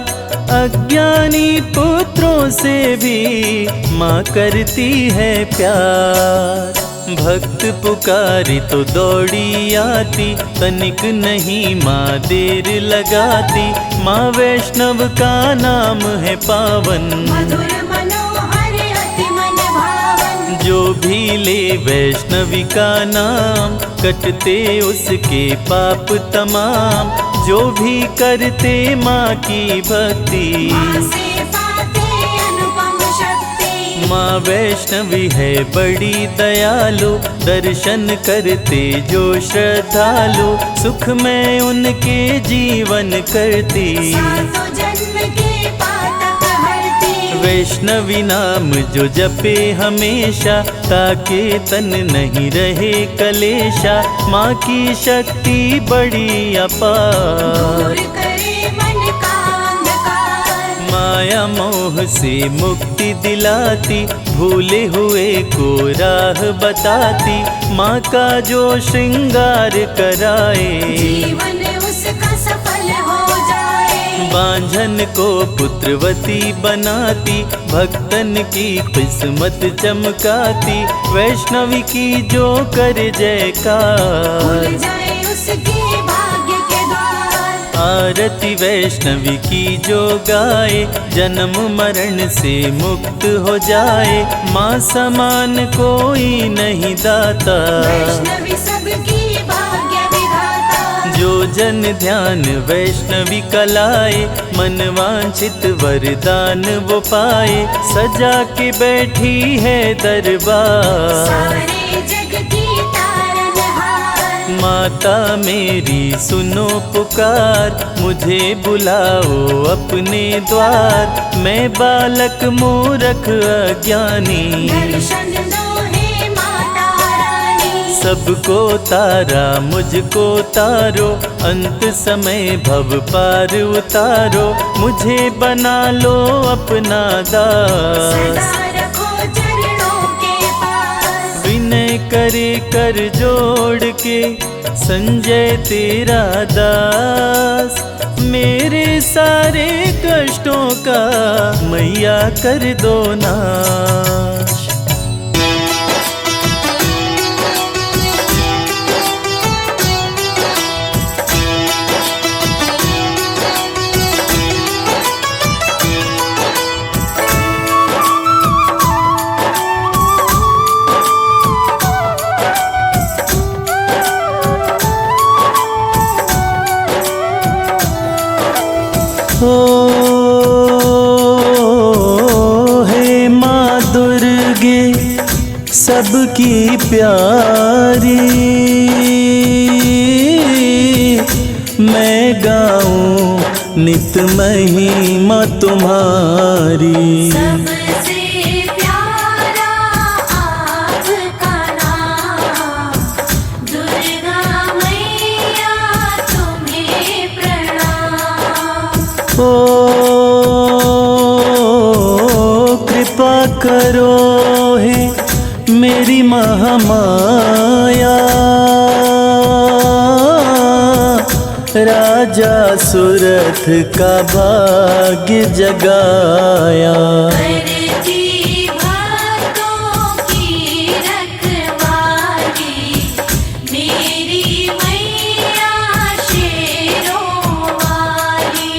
अज्ञानी पुत्रों से भी माँ करती है प्यार। भक्त पुकारी तो दौड़ी आती, तनिक नहीं माँ देर लगाती, माँ वैष्णव का नाम है पावन, मधुर मनोहर अति मन भावन। जो भी ले वैष्णवी का नाम, कटते उसके पाप तमाम, जो भी करते माँ की भक्ति, माँ से पाते अनुपम शक्ति। माँ वैष्णवी है बड़ी दयालु, दर्शन करते जो श्रद्धालु, सुख में उनके जीवन करती, सातों जन्म के पातक हरती। वैष्णवी नाम जो जपे हमेशा, ताके तन नहीं रहे कलेशा, माँ की शक्ति बड़ी अपार। दूर करे मन का अंधकार। माया मोह से मुक्ति दिलाती, भूले हुए को राह बताती, माँ का जो श्रृंगार कराए, जीवन उसका सफल हो जाए। बांझन को पुत्रवती बनाती, भक्तन की किस्मत चमकाती, वैष्णवी की जो कर जयकार, खुल जाए उसके भाग्य के द्वार। आरती वैष्णवी की जो गाए, जन्म मरण से मुक्त हो जाए, माँ समान कोई नहीं दाता, वैष्णवी सबकी भाग्य विधाता। जो जन ध्यान वैष्णवी कलाए, मन वांछित वरदान वो पाए, सजा के बैठी है दरबार, सारे जग की तारनहार। माता मेरी सुनो पुकार, मुझे बुलाओ अपने द्वार, मैं बालक मूरख अज्ञानी, दर्शन दो हे माता रानी। सबको तारा मुझको तारो, अंत समय भव पार उतारो, मुझे बना लो अपना दास, सदा रखो चरणों के पास। विनय करे कर जोड़ के संजय तेरा दास, मेरे सारे कष्टों का मैया कर दो नाश। हे माँ दुर्गे सबकी प्यारी, मैं गाऊं नित महिमा तुम्हारी। सबसे प्यारा आपका नाम, दुर्गा मैया तुम्हें प्रणाम। कृपा करो हे मेरी महामाया, राजा सुरथ का भाग्य जगाया। करती भक्तों की रखवाली, मेरी मैया शेरों वाली।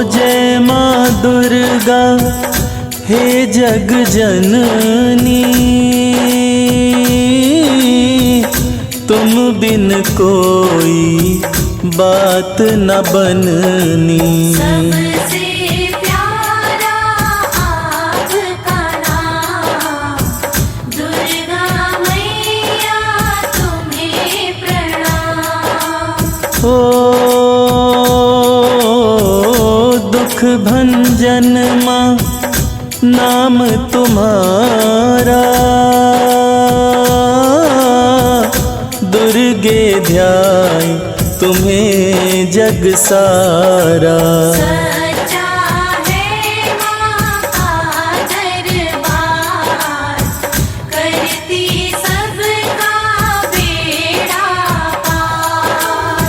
जय माँ दुर्गा हे जग जननी, तुम बिन कोई बात न बननी। सबसे प्यारा आपका नाम, दुर्गा मैया तुम्हें प्रणाम। ओ दुख भंजन माँ नाम तुम्हारा, दुर्गे ध्याय तुम्हें जग सारा। सच्चा है माँ का दरबार, करती सबका बेड़ा पार।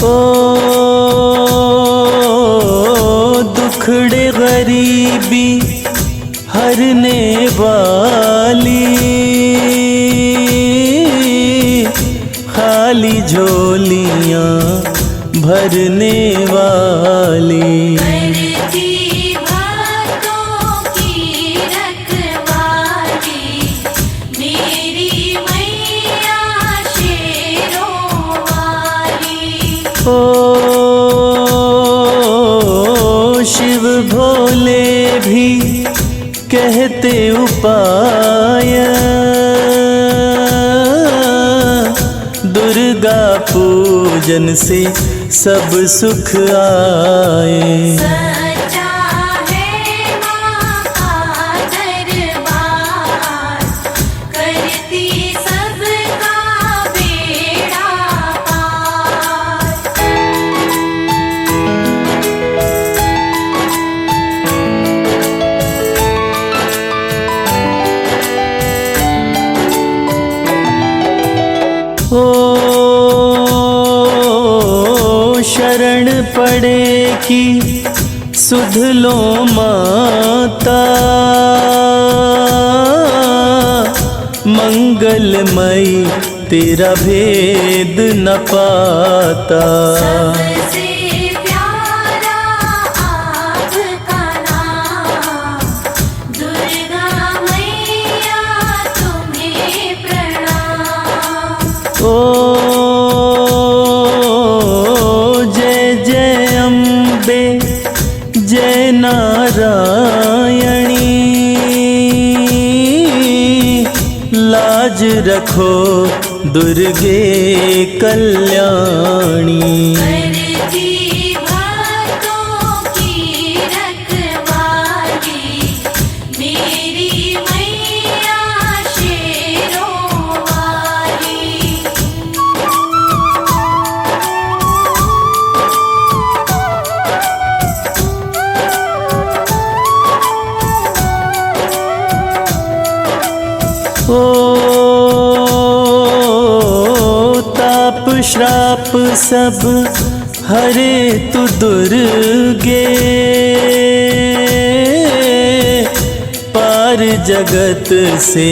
ओ दुखड़े गरीबी हरने वाली, खाली झोलियाँ भरने वाली। करती भक्तों की रखवाली, मेरी मैया शेरों वाली। ओ शिव भोले भी कहते उपाय, दुर्गा पूजन से सब सुख आए। सच्चा है माँ का दरबार, करती सबका बेड़ा पार। ओ शरण पड़े कि सुध लो माता, मंगलमयी तेरा भेद न पाता। सबसे प्यारा आपका नाम, दुर्गा मैया तुम्हें प्रणाम। ओ जय जय अम्बे जय नारायणी, लाज रखो दुर्गे कल्याणी। करती भक्तों की रखवाली, मेरी मैया शेरों वाली। ओ ताप श्राप सब हरे तु दुर्गे, पार जगत से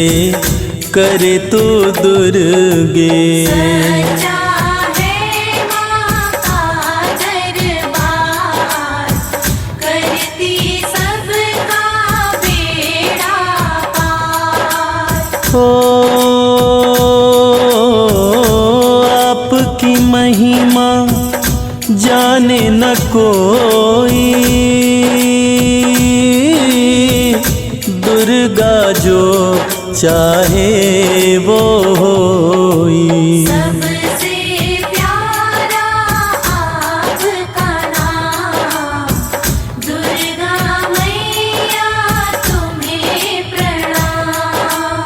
करे तू दुर्गे। सच्चा है माँ का दरबार, करती सबका बेड़ा पार। ओ आपकी महिमा जाने न कोई, दुर्गा जो चाहे वो होई। सबसे प्यारा आपका नाम, दुर्गा मैया तुम्हें प्रणाम।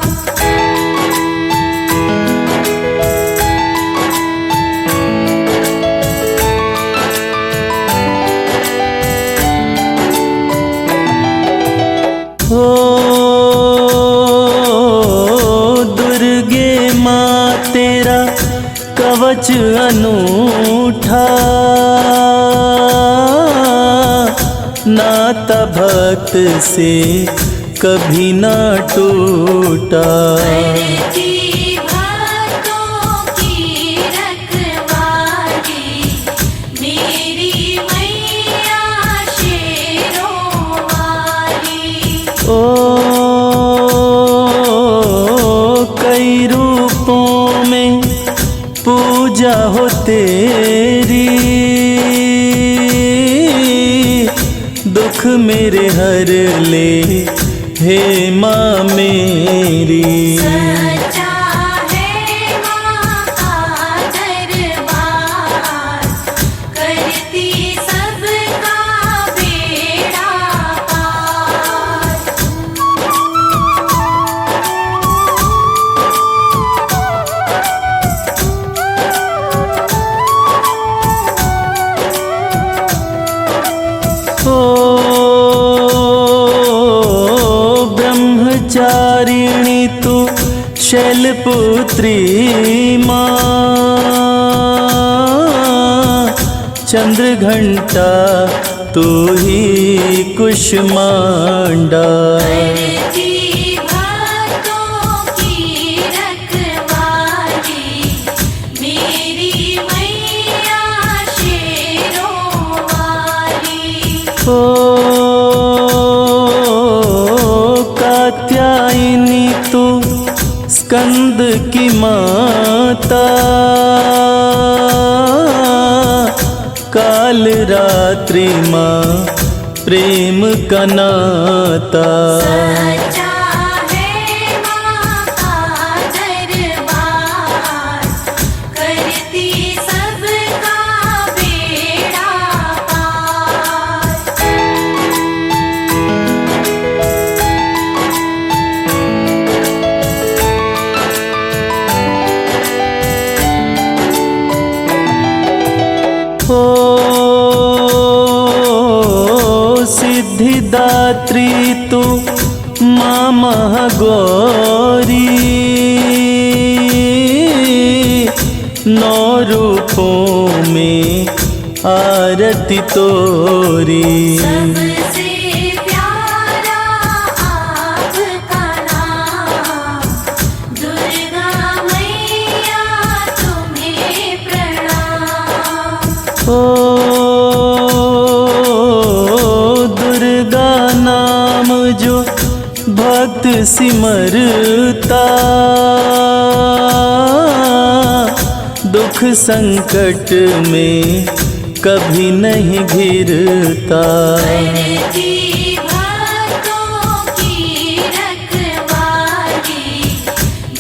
तेरा कवच अनूठा, नाता भक्त से कभी ना टूटा। करती भक्तों की रखवाली, मेरी मैया शेरों ओ कई रूपों में पूजा हो तेरी, दुख मेरे हर ले हे माँ मेरी। सच्चा है माँ का दरबार, करती सबका बेड़ा पार। ब्रह्मचारिणी तू शैलपुत्री माँ, चंद्रघंटा तू ही कुष्मांडा। करती भक्तों की रखवाली, मेरी मैया शेरों वाली। कात्यायनी तू स्कंद की माता, काल रात्रि माँ प्रेम का नाता। सच्चा है माँ का दरबार, करती सबका बेड़ा पार। सिद्धिदात्री तू माँ महागौरी, नौ रूपों में आरती तोरी। सबसे प्यारा आपका नाम, दुर्गा मैया तुम्हें प्रणाम। दुर्गा नाम जो भक्त सिमरता, दुख संकट में कभी नहीं घिरता। करती भक्तों की रखवाली,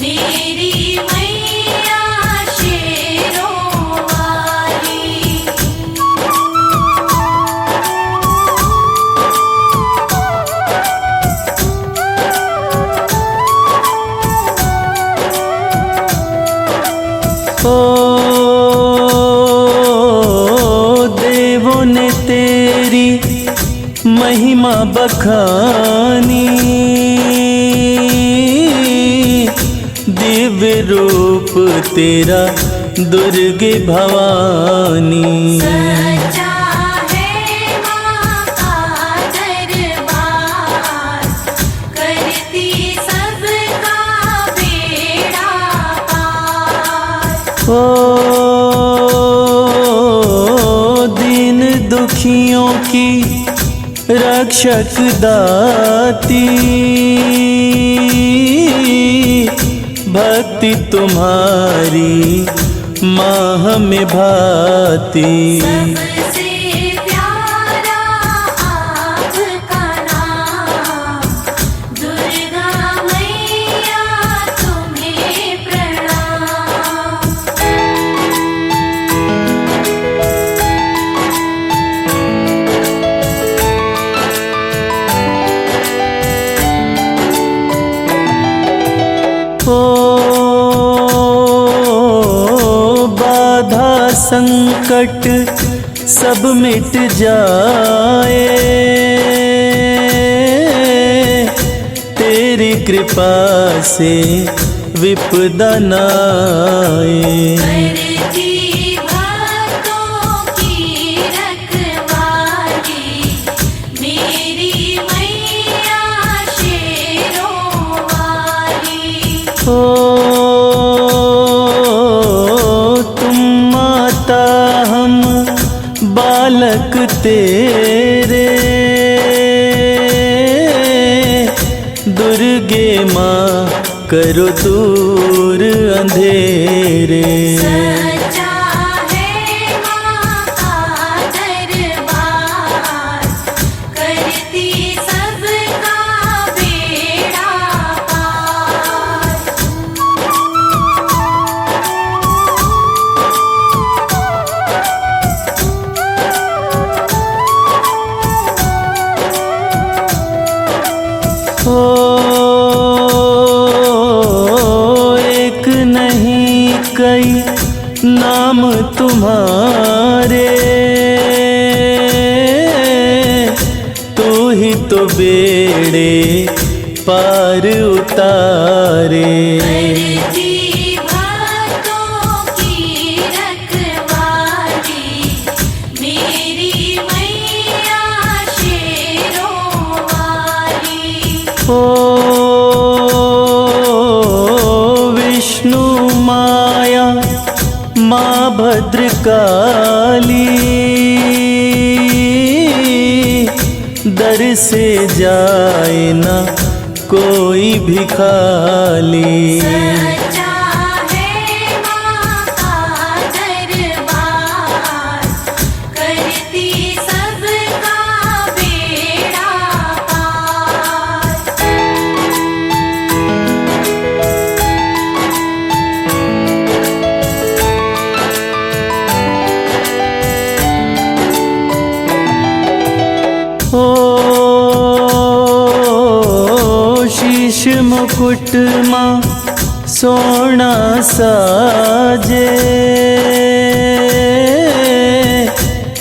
मेरी मैया शेरों वाली। देवों ने तेरी महिमा बखानी, दिव्य रूप तेरा दुर्गे भवानी। सच्चा है माँ का दरबार, करती सबका बेड़ा पार। दीन दुखियों की रक्षक दाती, भक्ति तुम्हारी माँ हमें भाती। सबसे प्यारा आपका नाम, दुर्गा मैया तुम्हें प्रणाम। बाधा संकट सब मिट जाए, तेरी कृपा से विपदा न आए। करती भक्तों की रखवाली, मेरी मैया शेरों वाली। तुम माता हम बालक तेरे, दुर्गे माँ करो दूर अंधेरे। सच्चा है माँ का दरबार, करती सबका बेड़ा पार। एक नहीं कई नाम तुम्हारे, तू ही तो बेड़े पार उतारे। करती भक्तों की रखवाली, मेरी मैया शेरों वाली। विष्णु माया माँ भद्रकाली, दर से जाए ना कोई भी खाली। सच्चा है माँ का दरबार, करती सबका बेड़ा पार। शीश मुकुट माँ सोना साजे,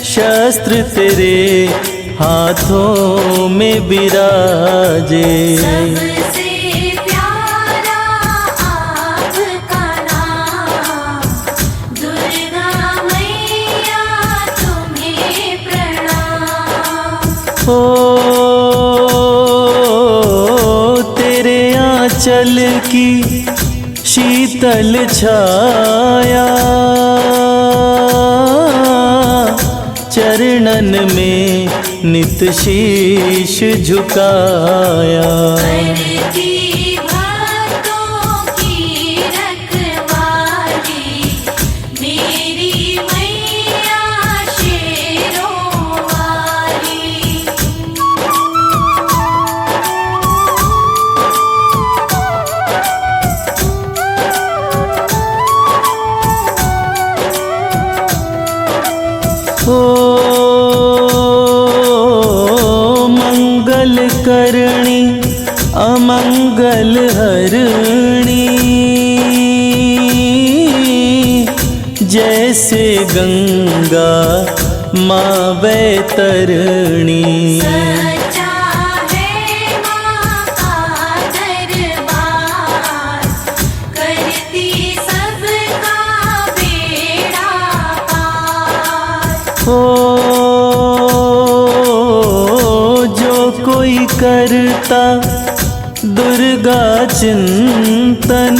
शस्त्र तेरे हाथों में बिराजे। सबसे प्यारा आपका नाम, दुर्गा मैया तुम्हें प्रणाम। तेरे आंचल की शीतल छाया, चरणन में नित शीश झुकाया। करती भक्तों की रखवाली, मेरी मैया शेरों वाली। मंगल करणी अमंगल हरणी, जैसे गंगा माँ वैतरणी। सच्चा है माँ का दरबार, करती सबका बेड़ा पार। जो कोई करता दुर्गा चिंतन,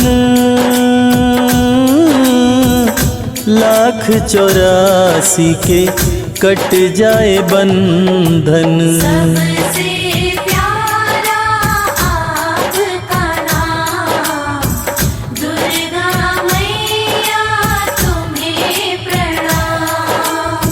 1,84 के कट जाए बंधन। सबसे प्यारा आपका नाम, दुर्गा मैया तुम्हें प्रणाम।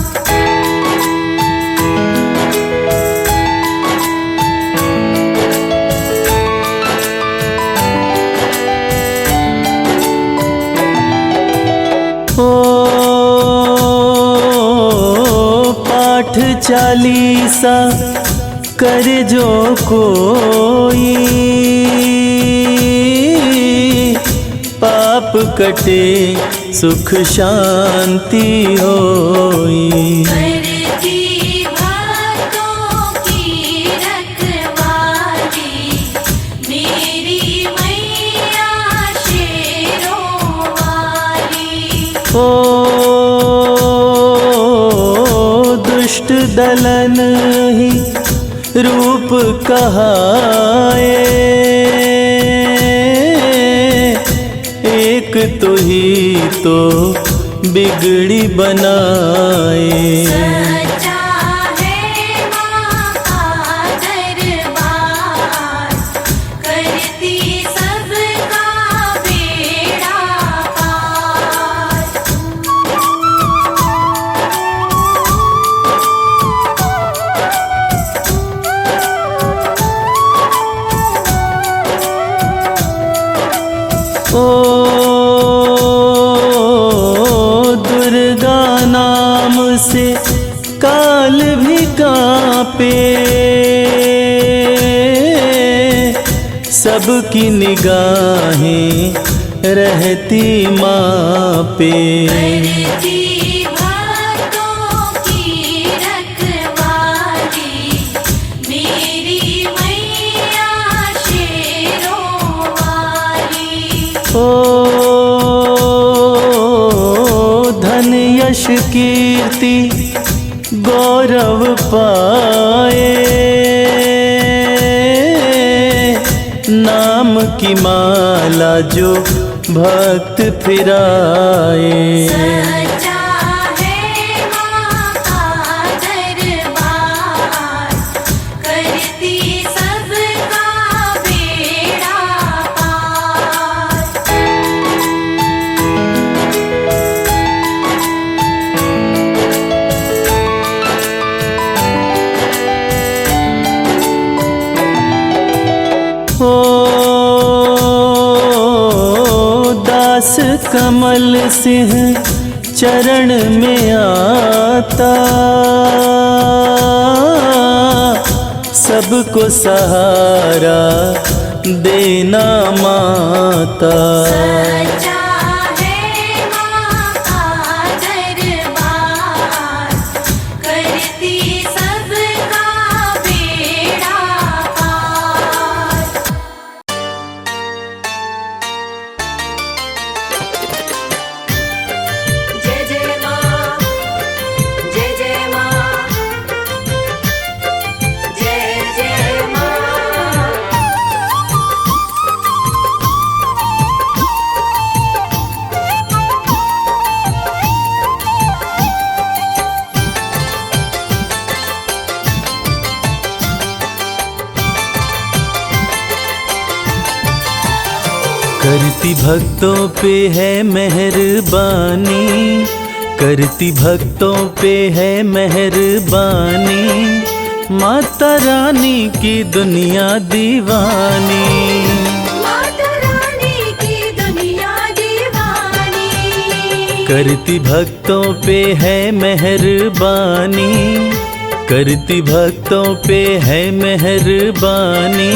पाठ चालीसा कर जो कोई, पाप कटे सुख शांति होई। करती भक्तों की रखवाली, मेरी मैया शेरों वाली। दुष्ट दलन ही रूप कहाए, एक तो ही तो बिगड़ी बनाए। सच्चा है माँ का दरबार, काल भी कांपे, सबकी निगाहें रहती माँ पे। करती भक्तों की रखवाली मेरी मैया शेरों वाली। ओ धन यश कीर्ति गौरव पाए, नाम की माला जो भक्त फिराए। सच्चा है माँ का दरबार, करती सबका बेड़ा पार। दास कमल सिंह चरण में आता, सबको सहारा देना माता। सच्चा है माँ का दरबार, करती सबका बेड़ा पार। जय जय माँ, जय जय माँ, जय जय माँ। करती भक्तों पे है मेहरबानी, करती भक्तों पे है मेहरबानी, माता रानी की दुनिया दीवानी। माता रानी की दुनिया दीवानी। करती भक्तों पे है मेहरबानी, करती भक्तों पे है मेहरबानी,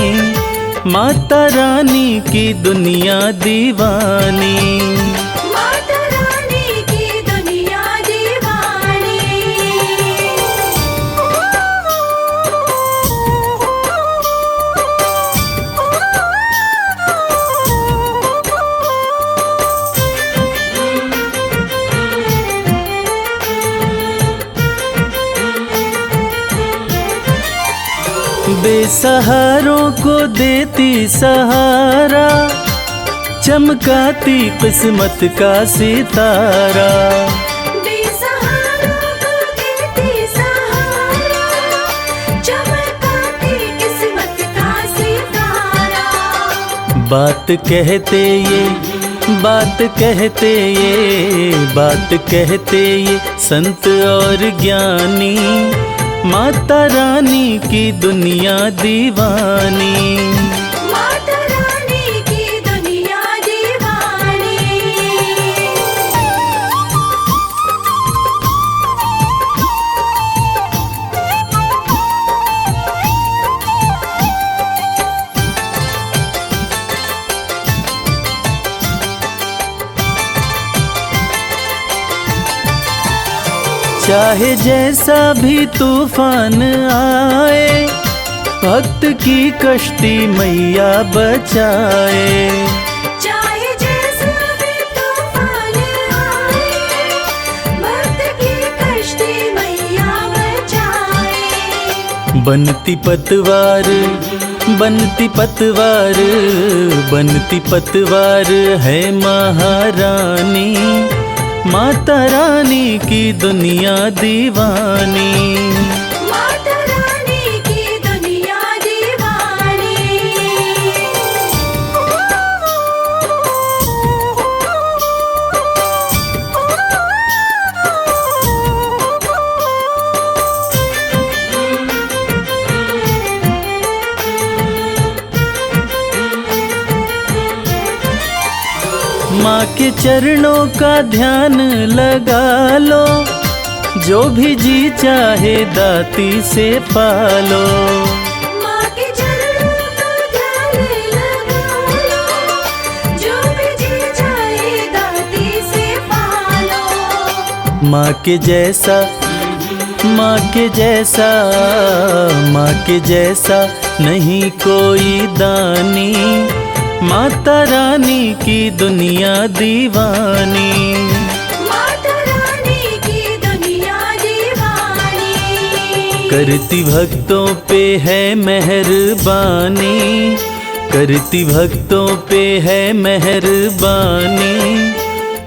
माता रानी की दुनिया दीवानी। माता रानी की दुनिया दीवानी। बेसहारों को देती सहारा, चमकाती किस्मत का सितारा। बेसहारों को देती सहारा, चमकाती किस्मत का सितारा। बात कहते ये, बात कहते ये, बात कहते ये संत और ज्ञानी, माता रानी की दुनिया दीवानी। माता रानी की दुनिया दीवानी। चाहे जैसा भी तूफान आए, भक्त की कश्ती मैया बचाए। चाहे जैसा भी तूफान आए, भक्त की कश्ती मैया बचाए। बनती पतवार, बनती पतवार, बनती पतवार है महारानी, माता रानी की दुनिया दीवानी। माता रानी की दुनिया दीवानी। माँ के चरणों का ध्यान लगा लो, जो भी जी चाहे दाती से पालो। माँ के चरणों को ध्यान लगा लो, जो भी जी चाहे दाती से पालो। माँ के जैसा, माँ के जैसा, माँ के जैसा नहीं कोई दानी, माता रानी की दुनिया दीवानी। माता रानी की दुनिया दीवानी। करती भक्तों पे है मेहरबानी, करती भक्तों पे है मेहरबानी,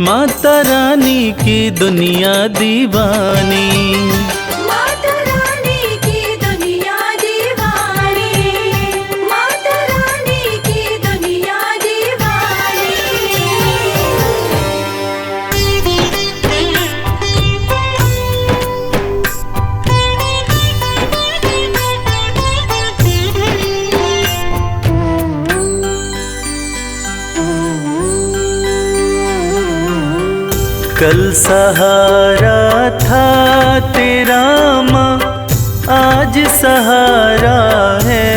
माता रानी की दुनिया दीवानी। माता रानी की दुनिया दीवानी। माता रानी की दुनिया दीवानी। कल सहारा था तेरा माँ, आज सहारा है,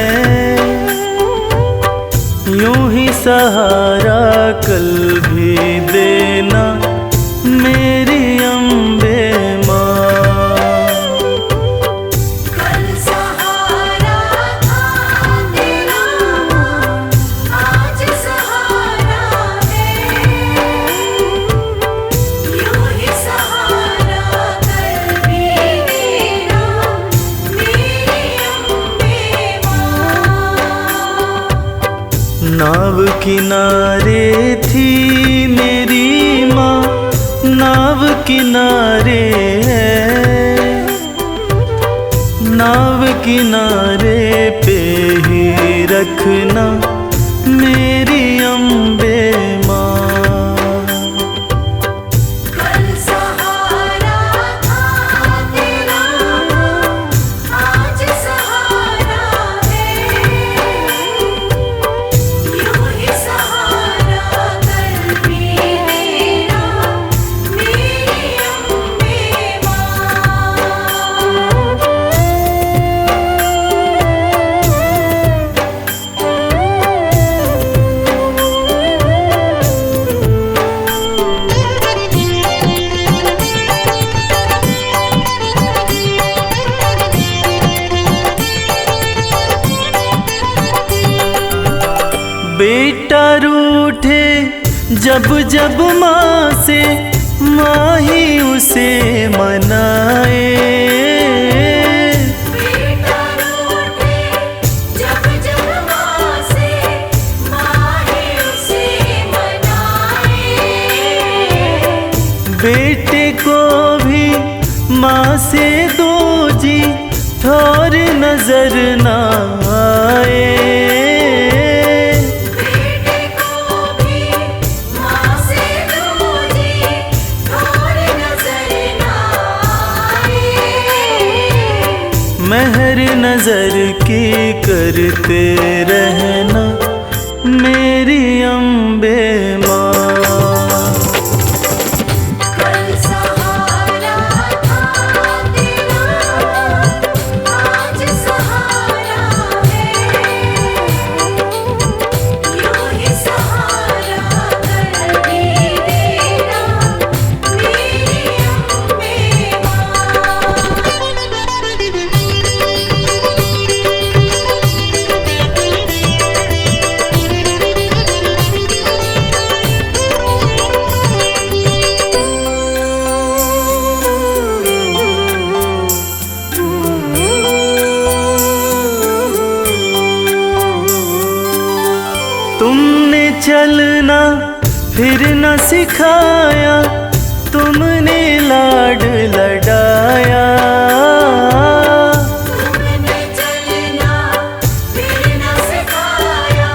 यूं ही सहारा कल भी देना मेरी अम्बे माँ। कल सहारा था तेरा, आज सहारा है, यूं ही सहारा कल भी देना मेरी अम्बे माँ। नाव किनारे थी मेरी माँ, नाव किनारे है, नाव किनारे पे ही रखना मेरी अम्बे माँ। कल सहारा था तेरा, आज सहारा है, यूं ही सहारा कल भी देना मेरी अम्बे माँ। बेटा रूठे जब जब माँ से, माँ ही उसे मनाए। बेटा रूठे जब जब माँ से, माँ ही उसे मनाए। बेटे को भी माँ से दो जी, थोर नजर ना आए। बेटे को भी माँ से दूजी और नजर ना आए। मेहर नजर की करते रहना मेरी अम्बे माँ। कल सहारा था तेरा, आज सहारा है, यूं ही सहारा कल भी देना मेरी अम्बे माँ। तुमने चलना फिर न सिखाया, तुमने लाड लडाया। तुमने चलना फिर न सिखाया,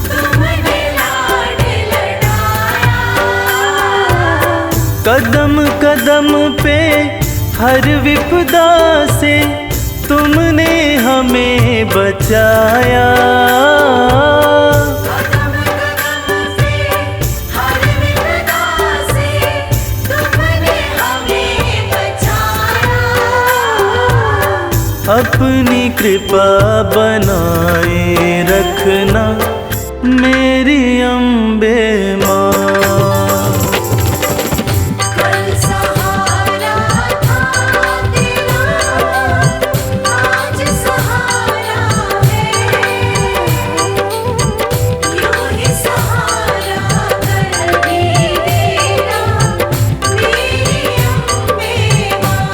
तुमने लाड लडाया। कदम कदम पे हर विपदा से तुमने हमें बचाया। कदम कदम पे हर विपदा से तुमने हमें बचाया। अपनी कृपा बनाए रखना मेरी अम्बे माँ। कल सहारा था तेरा, आज सहारा है, यूं ही सहारा कर भी देना मेरी अम्बे माँ।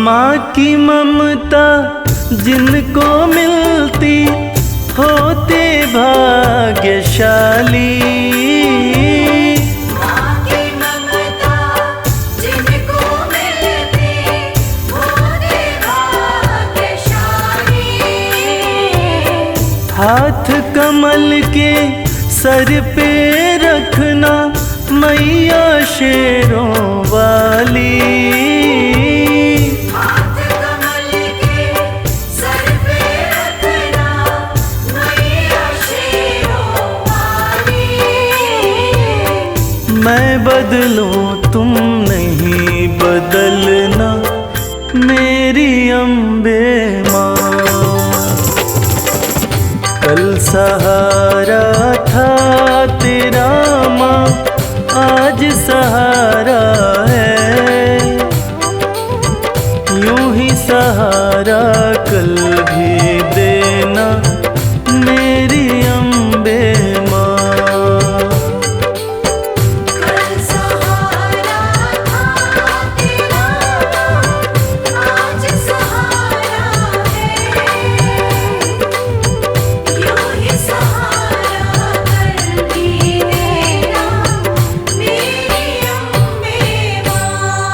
माँ की ममता जिनको मिलती होते भाग्यशाली। माँ की ममता जिनको मिलती होते भाग्यशाली। हाथ कमल के सर पे रखना मैया शेरों वाली। हाथ कमल के सर पे रखना मैया शेरों वाली। मैं बदलूं तुम नहीं बदलना मेरी अम्बे माँ। कल सहारा था तेरा माँ, आज सहारा